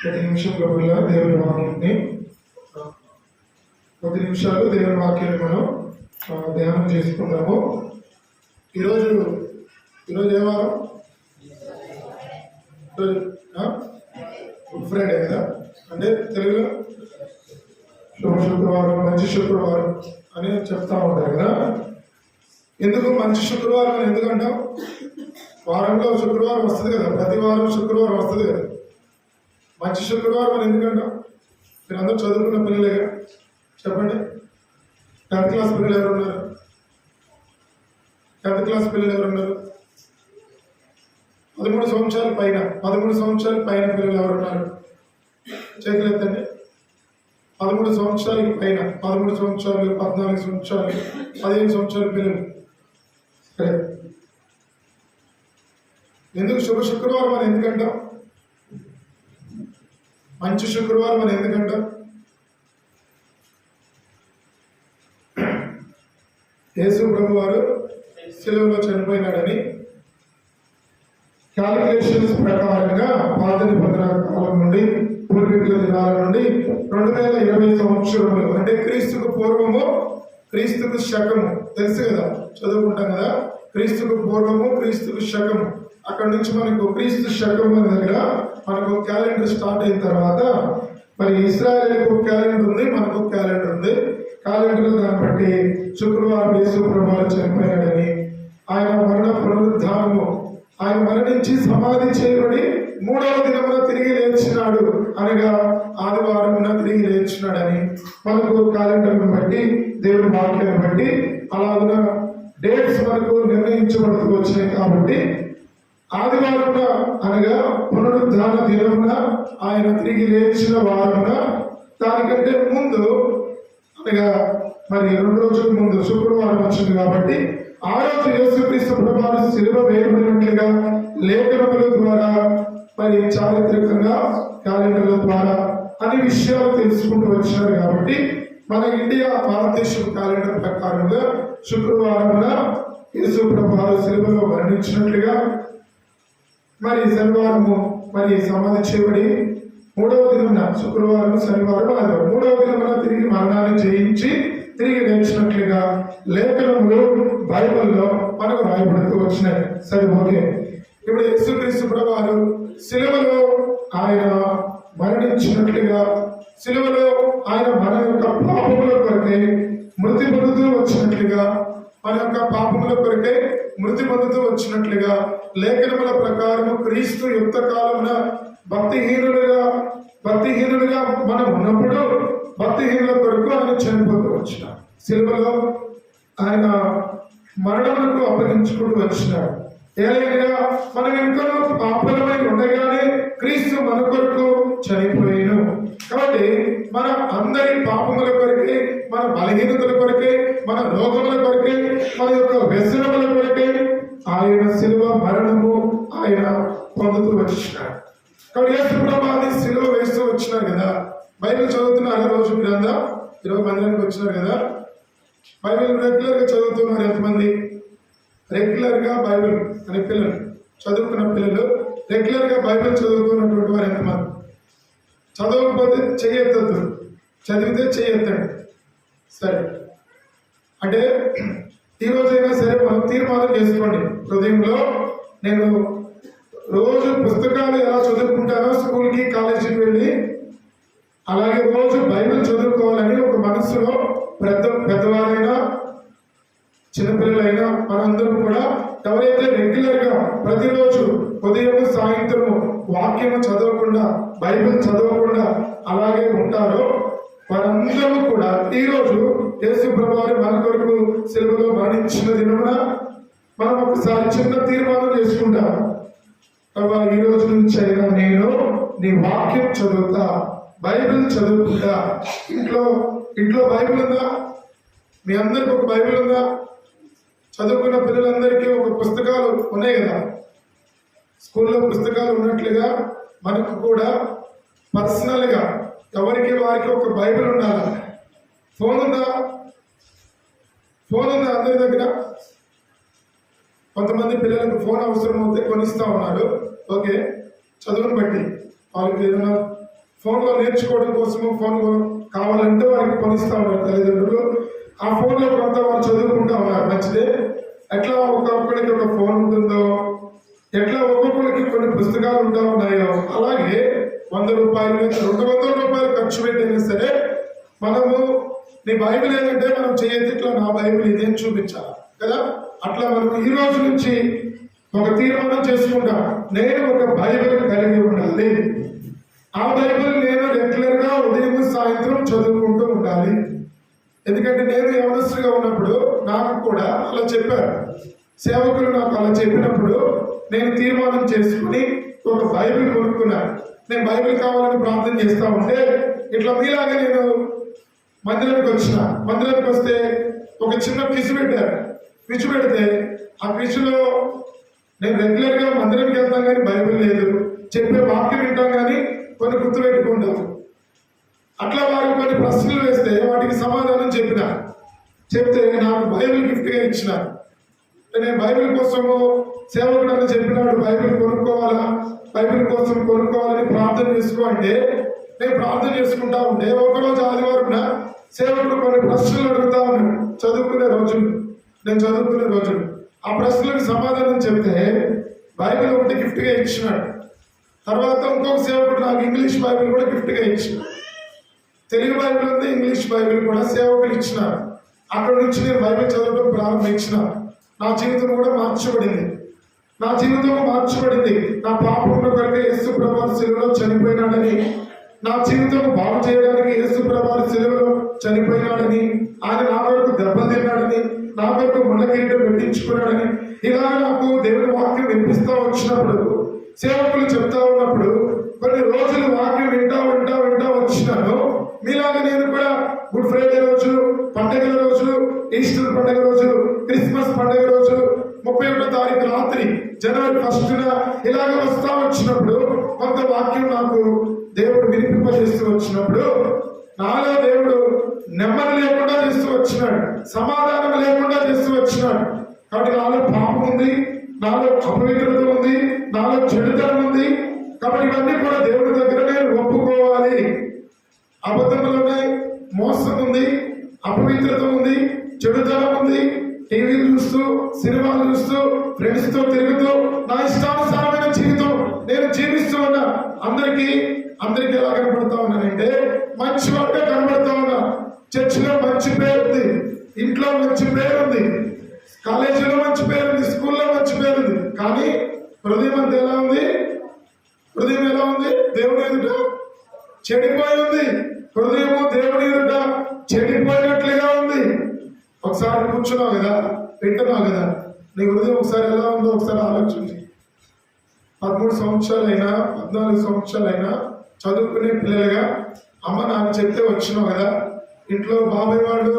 ప్రతి నిమిషం ప్రభువుల దేవుని వాక్యాన్ని 10 నిమిషాలు దేవుని వాక్యాన్ని మనం ధ్యానం చేసుకుందాము. ఈరోజు ఏ వారం? గుడ్ ఫ్రైడే కదా, అంటే తెలుగులో శుక్రవారం, మంచి శుక్రవారం అని చెప్తా ఉంటారు కదా. ఎందుకు మంచి శుక్రవారం అని ఎందుకంటాం? వారంలో శుక్రవారం వస్తుంది కదా, ప్రతి వారం శుక్రవారం వస్తుంది కదా. మంచి శుక్రవారం అని ఎందుకంటాం? మీరు అందరూ చదువుకున్న పిల్లలేగా, చెప్పండి. 10th క్లాస్ పిల్లలు ఎవరున్నారు? 10th క్లాస్ పిల్లలు ఎవరున్నారు? 13 సంవత్సరాల పైన పిల్లలు ఎవరున్నారు? చేతులు ఎత్తండి. 13 సంవత్సరాలకి పైన, 13 సంవత్సరాలు, 14 సంవత్సరాలు, 15 సంవత్సరాల పిల్లలు. సరే, ఎందుకు శుక్రవారం అని ఎందుకంటాం? మంచి శుక్రవారం అని ఎందుకంటాం? యేసు ప్రభు వారు శిలువలో చనిపోయినాడని క్యాలిక్యులేషన్స్ ప్రకారంగా పాత నిబంధన కాలం నుండి, పూర్వీకుల దినాల నుండి 2020 సంవత్సరములు, అంటే క్రీస్తుకు పూర్వము, క్రీస్తుకు శకము, తెలుసు కదా, చదువుకుంటాం కదా. క్రీస్తుకు పూర్వము, క్రీస్తుకు శకము, అక్కడ నుంచి మనకు క్రీస్తు శకం అనే దగ్గర మనకు క్యాలెండర్ స్టార్ట్ అయిన తర్వాత మరి ఇశ్రాయేలుకు క్యాలెండర్ ఉంది, మనకు క్యాలెండర్ ఉంది. క్యాలెండర్ దాన్ని బట్టి శుక్రవారం యేసు ప్రభువు చనిపోయాడని, ఆయన మరణ పునరుద్ధానము, ఆయన మరణించి సమాధి చేయబడి 3వ దినమున తిరిగి లేచినాడు అనగా ఆదివారమున తిరిగి లేచినాడని మనకు క్యాలెండర్ను బట్టి, దేవుని వాక్యాన్ని బట్టి అలాగున డేట్స్ మనకు నిర్ణయించబడుతూ వచ్చినాయి. కాబట్టి ఆదివారమున అనగా పునరుద్ధాన దినమున, ఆయన తిరిగి లేచిన వారమున, దానికంటే ముందు అనగా మరి 2 రోజుల ముందు శుక్రవారం వచ్చింది. కాబట్టి ఆ రోజు యేసుక్రీస్తు ప్రభువు శిలువ వేయబడినట్లుగా లేఖనముల ద్వారా, మరి చారిత్రకంగా క్యాలెండర్ల ద్వారా అన్ని విషయాలు తెలుసుకుంటూ వచ్చినారు. కాబట్టి మన ఇండియా, భారతదేశం క్యాలెండర్ ప్రకారంగా శుక్రవారమున యేసు ప్రభువు శిలువలో మరణించినట్లుగా, మరి శనివారము మరి సమాధి చేయబడి 3వ దినమున, శుక్రవారం, శనివారం, ఆదివారం 3వ దినమున తిరిగి మరణాన్ని జయించి తిరిగి లేచినట్లుగా లేఖనములు బైబిల్లో మనకు రాయబడుతూ వచ్చినాయి. సరే, ఓకే. ఇప్పుడు యేసుక్రీస్తు ప్రభువు శిలువలో ఆయన మరణించినట్లుగా, శిలువలో ఆయన మన యొక్క పాపముల కొరకై మృతి పొందుతూ వచ్చినట్లుగా, మన యొక్క పాపముల కొరకై మృతి పొందుతూ వచ్చినట్లుగా లేఖనముల ప్రకారము క్రీస్తు యుక్త కాలమున భక్తిహీనులుగా మనం ఉన్నప్పుడు భక్తిహీనుల కొరకు ఆయన చనిపోతూ వచ్చినాడు. శిలువలో ఆయన మరణములకు అప్పగించుకుంటూ వచ్చినాడు. ఏలైనా మనం ఎంతో పాపలమై ఉండగానే క్రీస్తు మన కొరకు చనిపోయాను. కాబట్టి మన అందరి పాపముల కొరకే, మన బలహీనతల కొరకే, మన రోగముల కొరకే, మన యొక్క వ్యసనముల కొరకే ఆయన శిలువ మరణము ఆయన పొందుతూ వచ్చినాడు. కాబట్టి యేసు ప్రభువు శిలువ వేస్తూ వచ్చినారు కదా. బైబిల్ చదువుతున్నారు రోజు మీరంతా, 20 మందిరానికి వచ్చినారు కదా. బైబిల్ రెగ్యులర్ గా చదువుతున్నారు ఎంతమంది? రెగ్యులర్ గా బైబిల్ అనే పిల్లలు, చదువుకున్న పిల్లలు రెగ్యులర్ గా బైబిల్ చదువుతున్నటువంటి వారు ఎంతమంది? చదవకపోతే చెయ్యొద్దు, చదివితే చెయ్యొద్దండి. సరే, అంటే ఈ రోజైనా సరే మనం తీర్మానం చేసుకోండి హృదయంలో, నేను రోజు పుస్తకాలు ఎలా చదువుకుంటానో స్కూల్కి, కాలేజీకి వెళ్ళి అలాగే రోజు బైబిల్ చదువుకోవాలని ఒక మనస్సులో పెద్దవారైనా చిన్నపిల్లలైనా మనందరం కూడా ఎవరైతే రెగ్యులర్ గా ప్రతిరోజు ఉదయం సాయంత్రము వాక్యము చదవకుండా, బైబిల్ చదవకుండా అలాగే ఉంటారో వారందరూ కూడా ఈ రోజు యేసు ప్రభువు మన కొరకు శిలువలో మరణించిన దినమున మనం ఒకసారి చిన్న తీర్మానం చేసుకుంటాం. ప్రభా, ఈ రోజు నుంచి అయినా నేను నీ వాక్యం చదువుతా, బైబిల్ చదువుకుంటా. ఇంట్లో బైబిల్ ఉందా? మీ అందరికి ఒక బైబిల్ ఉందా? చదువుకున్న పిల్లలందరికీ ఒక పుస్తకాలు ఉన్నాయి కదా. స్కూల్లో పుస్తకాలు ఉన్నట్లుగా మనకు కూడా పర్సనల్ గా ఎవరికి వారికి ఒక బైబిల్ ఉండాలి. ఫోన్ ఉందా అందరి దగ్గర? కొంతమంది పిల్లలకు ఫోన్ అవసరం అవుతే కొనిస్తా ఉన్నారు. ఓకే, చదువును బట్టి వాళ్ళకి ఏదైనా ఫోన్లో నేర్చుకోవడం కోసము ఫోన్ కావాలంటే వారికి కొనిస్తా ఉన్నారు తల్లిదండ్రులు. ఆ ఫోన్లో కొంత వారు చదువుకుంటా ఉన్నారు, మంచిదే. ఎట్లా ఒక్కొక్కరికి ఒక ఫోన్ ఉంటుందో, ఎట్లా ఒక్కొక్కరికి కొన్ని పుస్తకాలు ఉంటా ఉన్నాయో, అలాగే 100 రూపాయలు 200 రూపాయలు ఖర్చు పెట్టైనా సరే మనము నీ బైబిల్ ఏంటంటే మనం చేయతిట్లో నా బైబిల్ ఇదేం చూపించాలి కదా. అట్లా మనం ఈ రోజు నుంచి ఒక తీర్మానం చేసుకుంటాం, నేను ఒక బైబిల్ కలిగి ఉండాలి. ఆ బైబిల్ నేను రెగ్యులర్ గా ఉదయం సాయంత్రం చదువుకుంటూ ఉండాలి. ఎందుకంటే నేను యవనస్తుగా ఉన్నప్పుడు నాకు కూడా అలా చెప్పారు, సేవకులు నాకు అలా చెప్పినప్పుడు నేను తీర్మానం చేసుకుని ఒక బైబిల్ కొనుక్కున్నాను. నేను బైబిల్ కావాలని ప్రార్థన చేస్తా ఉంటే ఇట్లా మీలాగే నేను మందిరానికి వచ్చిన. మందిరానికి వస్తే ఒక చిన్న క్విజ్ పెట్టారు. క్విజ్ పెడితే ఆ క్విజ్లో నేను రెగ్యులర్ గా మందిరానికి వెళ్తాం కానీ బైబిల్ లేదు, చెప్పే వాక్యం వింటాం కానీ కొన్ని గుర్తు పెట్టుకుంటాం. అట్లా వారు కొన్ని ప్రశ్నలు వేస్తే వాటికి సమాధానం చెప్తే నాకు బైబిల్ గిఫ్ట్ గా ఇచ్చిన. నేను బైబిల్ కోసము సేవకుడు అని చెప్పినాడు, బైబిల్ కొనుక్కోవాలా, బైబిల్ కోసం కొనుక్కోవాలని ప్రార్థన చేసుకో అంటే నేను ప్రార్థన చేసుకుంటా ఉంటే ఒకరోజు ఆదివారం సేవకుడు కొన్ని ప్రశ్నలు అడుగుతా ఉన్నాడు. నేను చదువుకునే రోజులు ఆ ప్రశ్నలకు సమాధానం చెప్తే బైబిల్ ఒకటి గిఫ్ట్ గా ఇచ్చినాడు. తర్వాత ఇంకొక సేవకుడు నాకు ఇంగ్లీష్ బైబిల్ కూడా గిఫ్ట్ గా ఇచ్చినాడు. తెలుగు బైబిల్ ఉంది, ఇంగ్లీష్ బైబిల్ కూడా సేవకులు ఇచ్చినారు. అక్కడ నుంచి నేను బైబిల్ చదవడం ప్రారంభించిన. నా జీవితం కూడా మార్చబడింది. నా పాపముల కొరకు యేసు ప్రభువు శిలువలో చనిపోయినాడని, నా జీవితం బాగు చేయడానికి యేసు ప్రభువు శిలువలో చనిపోయినాడని, ఆయన నా కొరకు దెబ్బలు తిన్నాడని, నా కొరకు ముళ్ళ కిరీటం పెట్టించుకున్నాడని, ఇలా నాకు దేవుని వాక్యం వినిపిస్తా వచ్చినప్పుడు, సేవకులు చెప్తా ఉన్నప్పుడు కొన్ని రోజులు వాక్యం వింటా వచ్చినాను. మీలాగా నేను కూడా గుడ్ ఫ్రైడే రోజు, పండగల రోజు, ఈస్టర్ పండగ రోజు, క్రిస్మస్ పండగ రోజు, 31వ తారీఖు రాత్రి జనవరి 1న ఇలాగ వస్తా వచ్చినప్పుడు కొంత వాక్యం నాకు దేవుడు వినిపింపజేస్తూ వచ్చినప్పుడు నాలో దేవుడు నెమ్మది లేకుండా చేస్తూ వచ్చినాడు, సమాధానం లేకుండా చేస్తూ వచ్చినాడు. కాబట్టి నాలో పాపం ఉంది, నాలో అపవిత్రత ఉంది, నాలో చెడుతనం ఉంది. కాబట్టి ఇవన్నీ కూడా దేవుడి దగ్గర నేను ఒప్పుకోవాలి. అబద్ధములు ఉన్నాయి, మోసం ఉంది, అపవిత్రత ఉంది, చెడుతనం ఉంది, టీవీ చూస్తూ, సినిమాలు చూస్తూ, ఫ్రెండ్స్ తో తిరుగుతూ నా ఇష్టానుసారమైన జీవితం నేను జీవిస్తూ ఉన్నా. అందరికీ ఎలా కనబడతా ఉన్నానంటే మంచివాడుగా కనబడతా ఉన్నా. చర్చిలో మంచి పేరు ఉంది, ఇంట్లో మంచి పేరు ఉంది, కాలేజీలో మంచి పేరు ఉంది, స్కూల్లో మంచి పేరు ఉంది. కానీ హృదయం అంతా ఎలా ఉంది? దేవుని ఎదుట చెడిపోయి ఉంది. హృదయము దేవుని ఎదుట చెడిపోయినట్లుగా ఉంది. ఒకసారి కూర్చున్నావు కదా, వింటున్నావు కదా, నీ హృదయం ఒకసారి ఎలా ఉందో ఒకసారి ఆలోచించి. 13 సంవత్సరాలైనా 14 సంవత్సరాలైనా చదువుకునే పిల్లలుగా అమ్మ నాన్న చెప్తే వచ్చినావు కదా, ఇంట్లో బాబాయ్ వాడు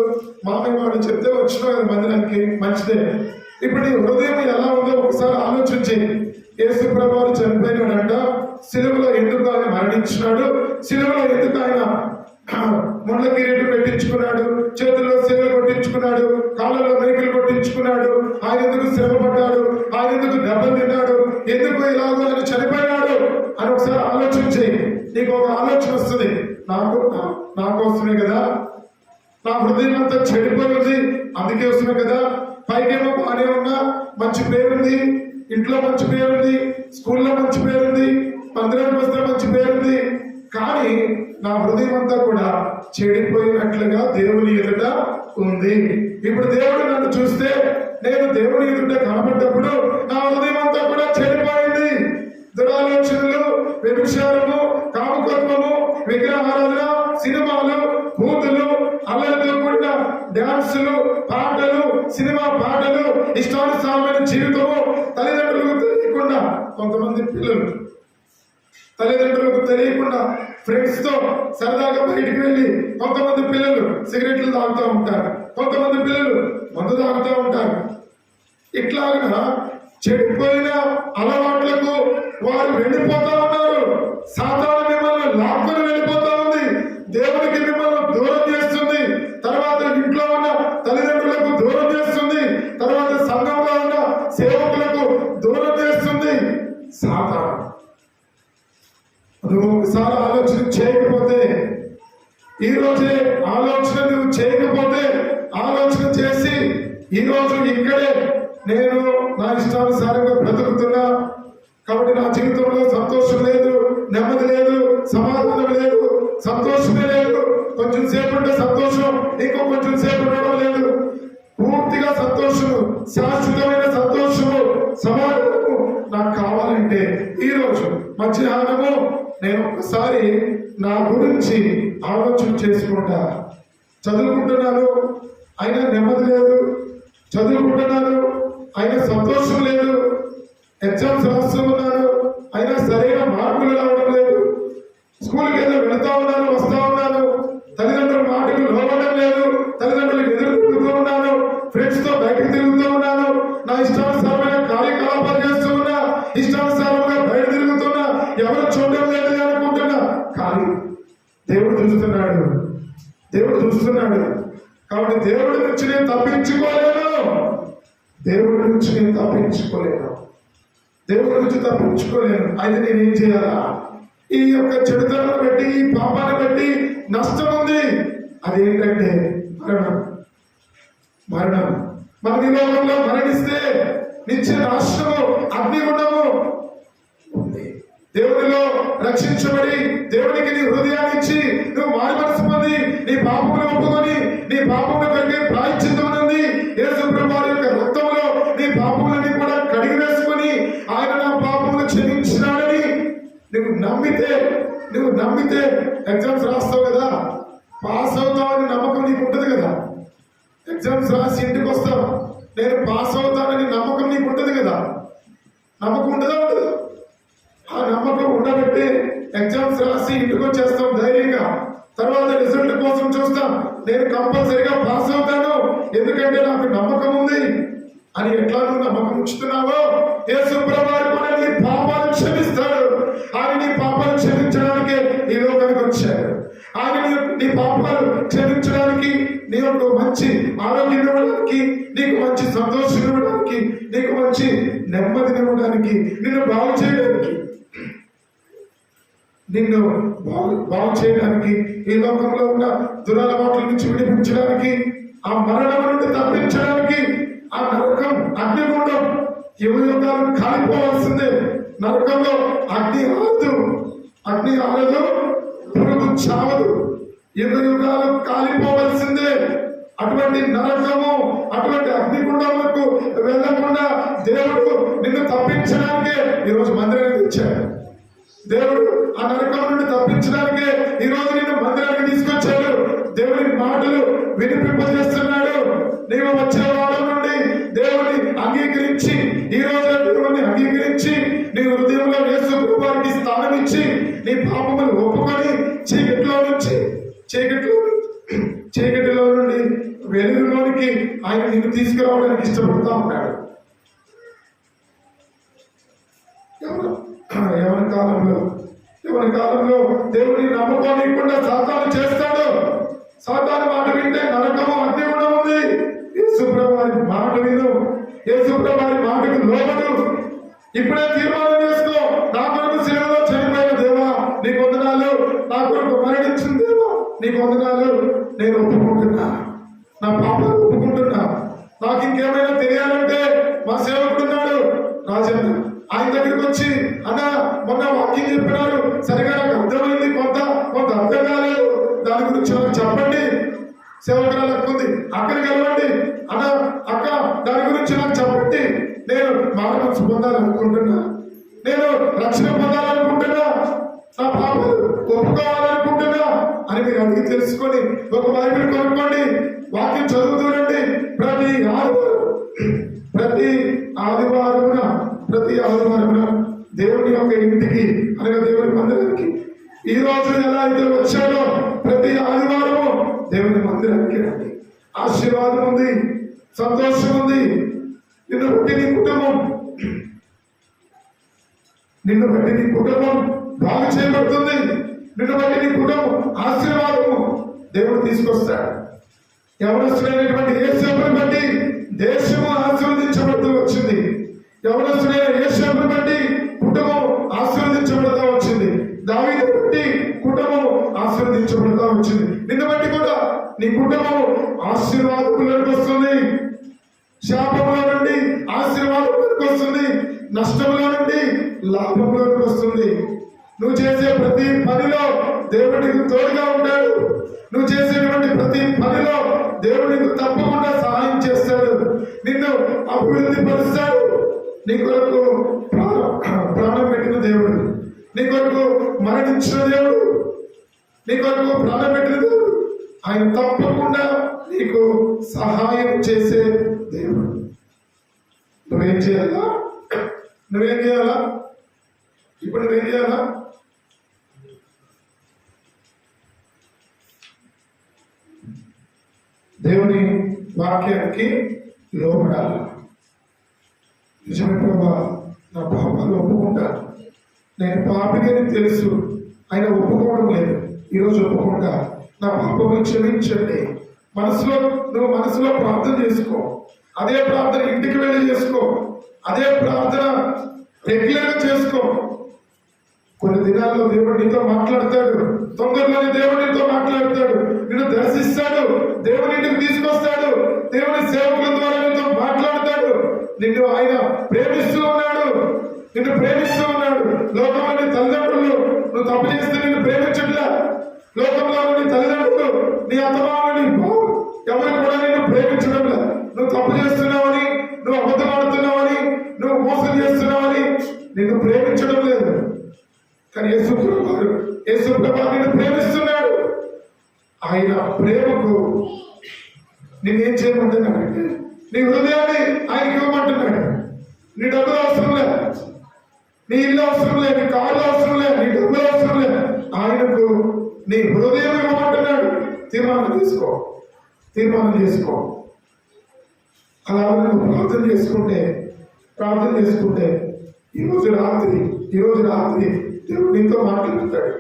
మామయ్య వాడు చెప్తే వచ్చినావు కదా మందిరానికి, మంచిదే. ఇప్పుడు నీ హృదయం ఎలా ఉందో ఒకసారి ఆలోచించి. యేసు ప్రభువు చనిపోయినాడంట, సిలువలో ఎందుకు ఆయన మరణించినాడు, సిలువలో ఎందుకు ఆయన ముళ్ళ కిరీటం పెట్టించుకున్నాడు, చేతుల్లో సిలువలు కొట్టించుకున్నాడు, కాళ్ళలో మేకులు కొట్టించుకున్నాడు, ఆయన ఎందుకు శ్రమ పడ్డాడు, ఆయన ఎందుకు దెబ్బలు తిన్నాడు, ఎందుకు ఇలాగో ఆయన చనిపోయినాడు అని ఒకసారి ఆలోచించి నీకు ఒక ఆలోచన వస్తుంది. నా కోసమే కదా, నా హృదయం అంతా చెడిపోయింది, అందుకే వస్తున్నా కదా. పైకేమో బాగానే ఉన్నా, మంచి పేరుంది, ఇంట్లో మంచి పేరుంది, స్కూల్లో మంచి పేరుంది, మందిరానికి వస్తే మంచి పేరుంది. కానీ నా హృదయం అంతా కూడా చెడిపోయినట్లుగా దేవుని ఎదుట ఉంది. ఇప్పుడు దేవుడు నన్ను చూస్తే, నేను దేవుని ఎదుట కనబడ్డప్పుడు నా హృదయం అంతా కూడా చెడిపోయింది. దురాలోచనలు, వ్యభిచారము, కామకత్వము, విగ్రహారాధన, సినిమాలు, కూతులు, అల్లరితో కూడిన డాన్సులు, పాటలు, సినిమా పాటలు, ఇష్టానుసారమైన జీవితము, తల్లిదండ్రులకు తెలియకుండా కొంతమంది పిల్లలు తల్లిదండ్రులకు తెలియకుండా ఫ్రెండ్స్ తో సరదాగా బయటికి వెళ్ళి కొంతమంది పిల్లలు సిగరెట్లు తాగుతూ ఉంటారు, కొంతమంది పిల్లలు మందు తాగుతూ ఉంటారు. ఇట్లాగా చెడిపోయిన అలవాట్లకు వారు వెళ్ళిపోతా ఉన్నారు. సాధారణ మిమ్మల్ని లాక్కుని వెళ్ళిపోతా ఉంది. దేవునికి మిమ్మల్ని దూరం చేస్తుంది. తర్వాత ఇంట్లో ఉన్న తల్లిదండ్రులకు దూరం చేస్తుంది. తర్వాత సంఘంలో ఉన్న సేవకులకు దూరం చేస్తుంది. సాధారణ నువ్వు ఒకసారి ఆలోచన చేయకపోతే, ఈ రోజే ఆలోచన నువ్వు చేయకపోతే, ఆలోచన చేసి ఈ రోజు ఇక్కడే నేను నా ఇష్టానుసారంగా బ్రతుకుతున్నా కాబట్టి నా జీవితంలో సంతోషం లేదు, నెమ్మది లేదు, సమాధానం లేదు, సంతోషమే లేదు, కొంచెం సేపు ఉంటే సంతోషం, ఇంకో కొంచెం సేపు ఉండడం లేదు, పూర్తిగా సంతోషము, శాశ్వతమైన సంతోషము, సమాధానము నాకు కావాలంటే ఈ రోజు మధ్యాహ్నము నేను ఒక్కసారి నా గురించి ఆలోచన చేసుకుంటా. చదువుకుంటున్నాను అయినా నెమ్మది లేదు, చదువుకుంటున్నాను అయినా సంతోషం లేదు, ఎగ్జామ్స్ రాస్తూ ఉన్నాను అయినా సరైన మార్కులు రావడం లేదు, స్కూల్కి ఏదో వెళుతా ఉన్నాను వస్తా ఉన్నాను, తల్లిదండ్రుల మాటకు లోబడడం లేదు, తల్లిదండ్రులకు ఎదురు తిరుగుతూ ఉన్నాను, ఫ్రెండ్స్ తో బయటకు తిరుగుతూ ఉన్నాను, నా ఇష్టానుసారమైన కార్యకలాపాలు చేస్తూ ఉన్నా, ఇష్టానుసారంగా బయట తిరుగుతున్నా, ఎవరు చూడడం లేదు అనుకుంటున్నా. కానీ దేవుడు చూస్తున్నాడు, దేవుడు చూస్తున్నాడు. కాబట్టి దేవుడి నుంచి నేను తప్పించుకోలేను, దేవుడి నుంచి నేను తప్పించుకోలేను, దేవుడి నుంచి తప్పించుకోలేను. అయితే నేనేం చేయాలా? ఈ యొక్క చెడుతనాన్ని బట్టి, ఈ పాపాన్ని బట్టి నష్టం ఉంది. అదేంటంటే మరణం. మరణం మన ఈ లోకంలో మరణిస్తే నిత్య నాశనము, అగ్నిగుండము ఉంది. దేవునిలో రక్షించబడి దేవునికి నీ హృదయాన్ని ఇచ్చి నువ్వు మారు మనసు పొంది నీ పాపమును ఒప్పుకొని నీ పాపముల కంటే ప్రాయశ్చిత్తం ఉంది యేసు ప్రభువు యొక్క రక్తంలో నీ పాపములని కూడా కడిగి వేసుకొని ఆయన నా పాపములు క్షమించినాడని నువ్వు నమ్మితే ఎగ్జామ్స్ రాస్తావు కదా, పాస్ అవుతావని నమ్మకం నీకు ఉంటుంది కదా. ఎగ్జామ్స్ రాసి ఇంటికి వస్తావు, నేను పాస్ అవుతానని నమ్మకం నీకు ఉంటుంది కదా. నమ్మకం ఉండదా? ఉండదు. ఆ నమ్మకం ఉండబట్టి ఎగ్జామ్స్ రాసి ఇంటికి వచ్చేస్తాం ధైర్యంగా. తర్వాత రిజల్ట్ కోసం చూస్తాం, నేను కంపల్సరిగా పాస్ అవుతాను ఎందుకంటే నాకు నమ్మకం ఉంది అని. ఎట్లా నువ్వు నమ్మకం ఉంచుతున్నావో యేసు ప్రభువు కూడా నీ పాపాలు క్షమిస్తాడు. ఆయన నీ పాపాలు క్షమించడానికి ఈ లోకానికి వచ్చాడు. ఆయన నీ పాపాలు క్షమించడానికి, నీ యొక్క మంచి ఆరోగ్యం ఇవ్వడానికి, నీకు మంచి సంతోషం ఇవ్వడానికి, నీకు మంచి నెమ్మదిని ఇవ్వడానికి, నిన్ను బాగు చేయడానికి, నిన్ను బాగు చేయడానికి, ఈ లోకంలో ఉన్న దురలవాట్ల నుంచి విడిపించడానికి, ఆ మరణం నుండి తప్పించడానికి, ఆ నరకం అగ్నిగుండం యుగయుగాలు కాలిపోవాల్సిందే. నరకంలో అగ్ని ఆరదు, పురుగు చావదు, యుగయుగాలు కాలిపోవలసిందే. అటువంటి నరకము, అటువంటి అగ్నిగుండములకు వెళ్ళకుండా దేవుడు నిన్ను తప్పించడానికే ఈరోజు మందిరానికి ఇచ్చాడు. దేవుడు ఆ నరకం నుండి తప్పించడానికే ఈరోజు నిన్ను మందిరానికి తీసుకొచ్చాడు. దేవుని మాటలు వినిపింపజేస్తున్నాడు. నీవు వచ్చే వారం నుండి దేవుని అంగీకరించి, ఈ రోజు దేవుని అంగీకరించి నీ హృదయంలో యేసు ప్రభువుకి స్థానం ఇచ్చి నీ పాపములు ఒప్పుకొని చీకటిలో నుండి వెలుగులోనికి ఆయన నిన్ను తీసుకురావడానికి ఇష్టపడుతూ ఉన్నాడు. ఎవరి కాలంలో దేవుని నమ్మకోనికుండా సాతాను చేస్తాడు. సాతాను మాట వింటే నరకము, అగ్నిగుండం ఉంది. యేసు ప్రభువు మాట విను, యేసు ప్రభువు మాటకు లోబడు. ఇప్పుడే తీర్మానం చేసుకో, నా కొరకు సేవలో చనిపోయిన దేవా నీ వందనాలు, నా కొరకు మరణించిన దేవా నీ వందనాలు, నేను ఒప్పుకుంటున్నా, నా పాపాలు ఒప్పుకుంటున్నా. నాకు ఇంకేమైనా తెలియాలంటే మా సేవకుడున్నాడు రాజన్న, ఆయన దగ్గరికి వచ్చి అన్న మొన్న వాక్యం చెప్పినారు, సరిగా నాకు అర్థమైంది, కొంత అర్థం కాలేదు, దాని గురించి నాకు చెప్పండి. సేవకురాలు ఉంది, అక్కడికి వెళ్ళండి. అన్న అక్క దాని గురించి నాకు చెప్పండి, నేను మానవ పొందాలనుకుంటున్నా, నేను రక్షణ పొందాలనుకుంటున్నా, నా పాపాలు ఒప్పుకోవాలనుకుంటున్నా అని మీరు అడిగి తెలుసుకొని ఒక బైబిల్ కొనుక్కోండి, వాక్యం చదువుతూనండి. ప్రతి ఆదివారమున దేవుని యొక్క ఇంటికి అనగా దేవుని మందిరానికి ఈ రోజు ఎలా అయితే వచ్చాడో ప్రతి ఆదివారము దేవుని మందిరానికి రండి. ఆశీర్వాదం ఉంది, సంతోషం ఉంది. నిన్ను బట్టి నీ కుటుంబం బాగు చేయబడుతుంది. నిన్ను బట్టి నీ కుటుంబం ఆశీర్వాదము దేవుడు తీసుకొస్తాడు. యవనస్తుడైనటువంటి యేసేపుని బట్టి దేశము ఆశీర్వదించబడుతూ వచ్చింది. యవనస్తుడైన యేసేపుని బట్టి కుటుంబం ఆశీర్వదించబడుతూ వచ్చింది. దావీదు శాపంలో నుండి ఆశీర్వాదంలోకి వస్తుంది, నష్టంలో నుండి లాభంలోకి వస్తుంది. నువ్వు చేసే ప్రతి పనిలో దేవుడు నీకు తోడుగా ఉంటాడు. నువ్వు చేసేటువంటి ప్రతి పనిలో దేవుడు నీకు తప్పకుండా సహాయం చేస్తాడు, నిన్ను అభివృద్ధి పరుస్తాడు. నీ కొరకు ప్రాణం పెట్టిన దేవుడు, నీ కొరకు మరణించిన దేవుడు, నీ కొరకు ప్రాణం పెట్టిన దేవుడు, ఆయన తప్పకుండా నీకు సహాయం చేసే దేవుడు. నువ్వేం చేయాలా? ఇప్పుడు నువ్వేం చేయాలా? దేవుని వాక్యానికి లోబడాలి. నిజమే ప్రభా, నా పాపాలు ఒప్పుకుంటాను, నేను పాపిని తెలుసు, ఆయన ఒప్పుకోవడం లేదు. ఈరోజు ఒప్పుకుంటా, నా పాపములు క్షమించండి. నువ్వు మనసులో ప్రార్థన చేసుకో. అదే ప్రార్థన ఇంటికి వెళ్ళి చేసుకో. అదే ప్రార్థన రెగ్యులర్గా చేసుకో. కొన్ని దినాల్లో దేవుడు నీతో మాట్లాడతాడు, తొందరలోనే దేవుడు నీతో మాట్లాడతాడు, నిన్ను దర్శిస్తాడు, దేవుని ఇంటికి తీసుకొస్తాడు, దేవుని సేవకుల ద్వారా నీతో మాట్లాడతాడు. నిన్ను ఆయన ప్రేమిస్తూ ఉన్నాడు. లోకంలోని తల్లిదండ్రులు నువ్వు తప్పు చేస్తే నిన్ను ప్రేమించట్లా. లోకంలోని తల్లిదండ్రులు, నీ అత్తమామని ఎవరు కూడా నిన్ను ప్రేమించడంలా. నువ్వు తప్పు చేస్తున్నావని, నువ్వు అబద్ధం ఆడుతున్నావని, నువ్వు మోసం చేస్తున్నావని నిన్ను ప్రేమించడం లేదు. కానీ యేసు ప్రభు నిన్ను ప్రేమిస్తున్నాడు. ఆయన ప్రేమకు నిన్నేం చేయమంటున్నాడంటే, నీ హృదయాన్ని ఆయనకి ఇవ్వమంటున్నాడు. నీ డబ్బులు అవసరం లే, నీ ఇల్లు అవసరం లే, నీ కార్లు అవసరం లే, నీ డబ్బులు అవసరం లే, ఆయనకు నీ హృదయం ఇవ్వమంటున్నాడు. తీర్మానం చేసుకో. అలా నువ్వు ప్రార్థన చేసుకుంటే ఈరోజు రాత్రి దేవుడు నీతో మాట్లాడతాడు.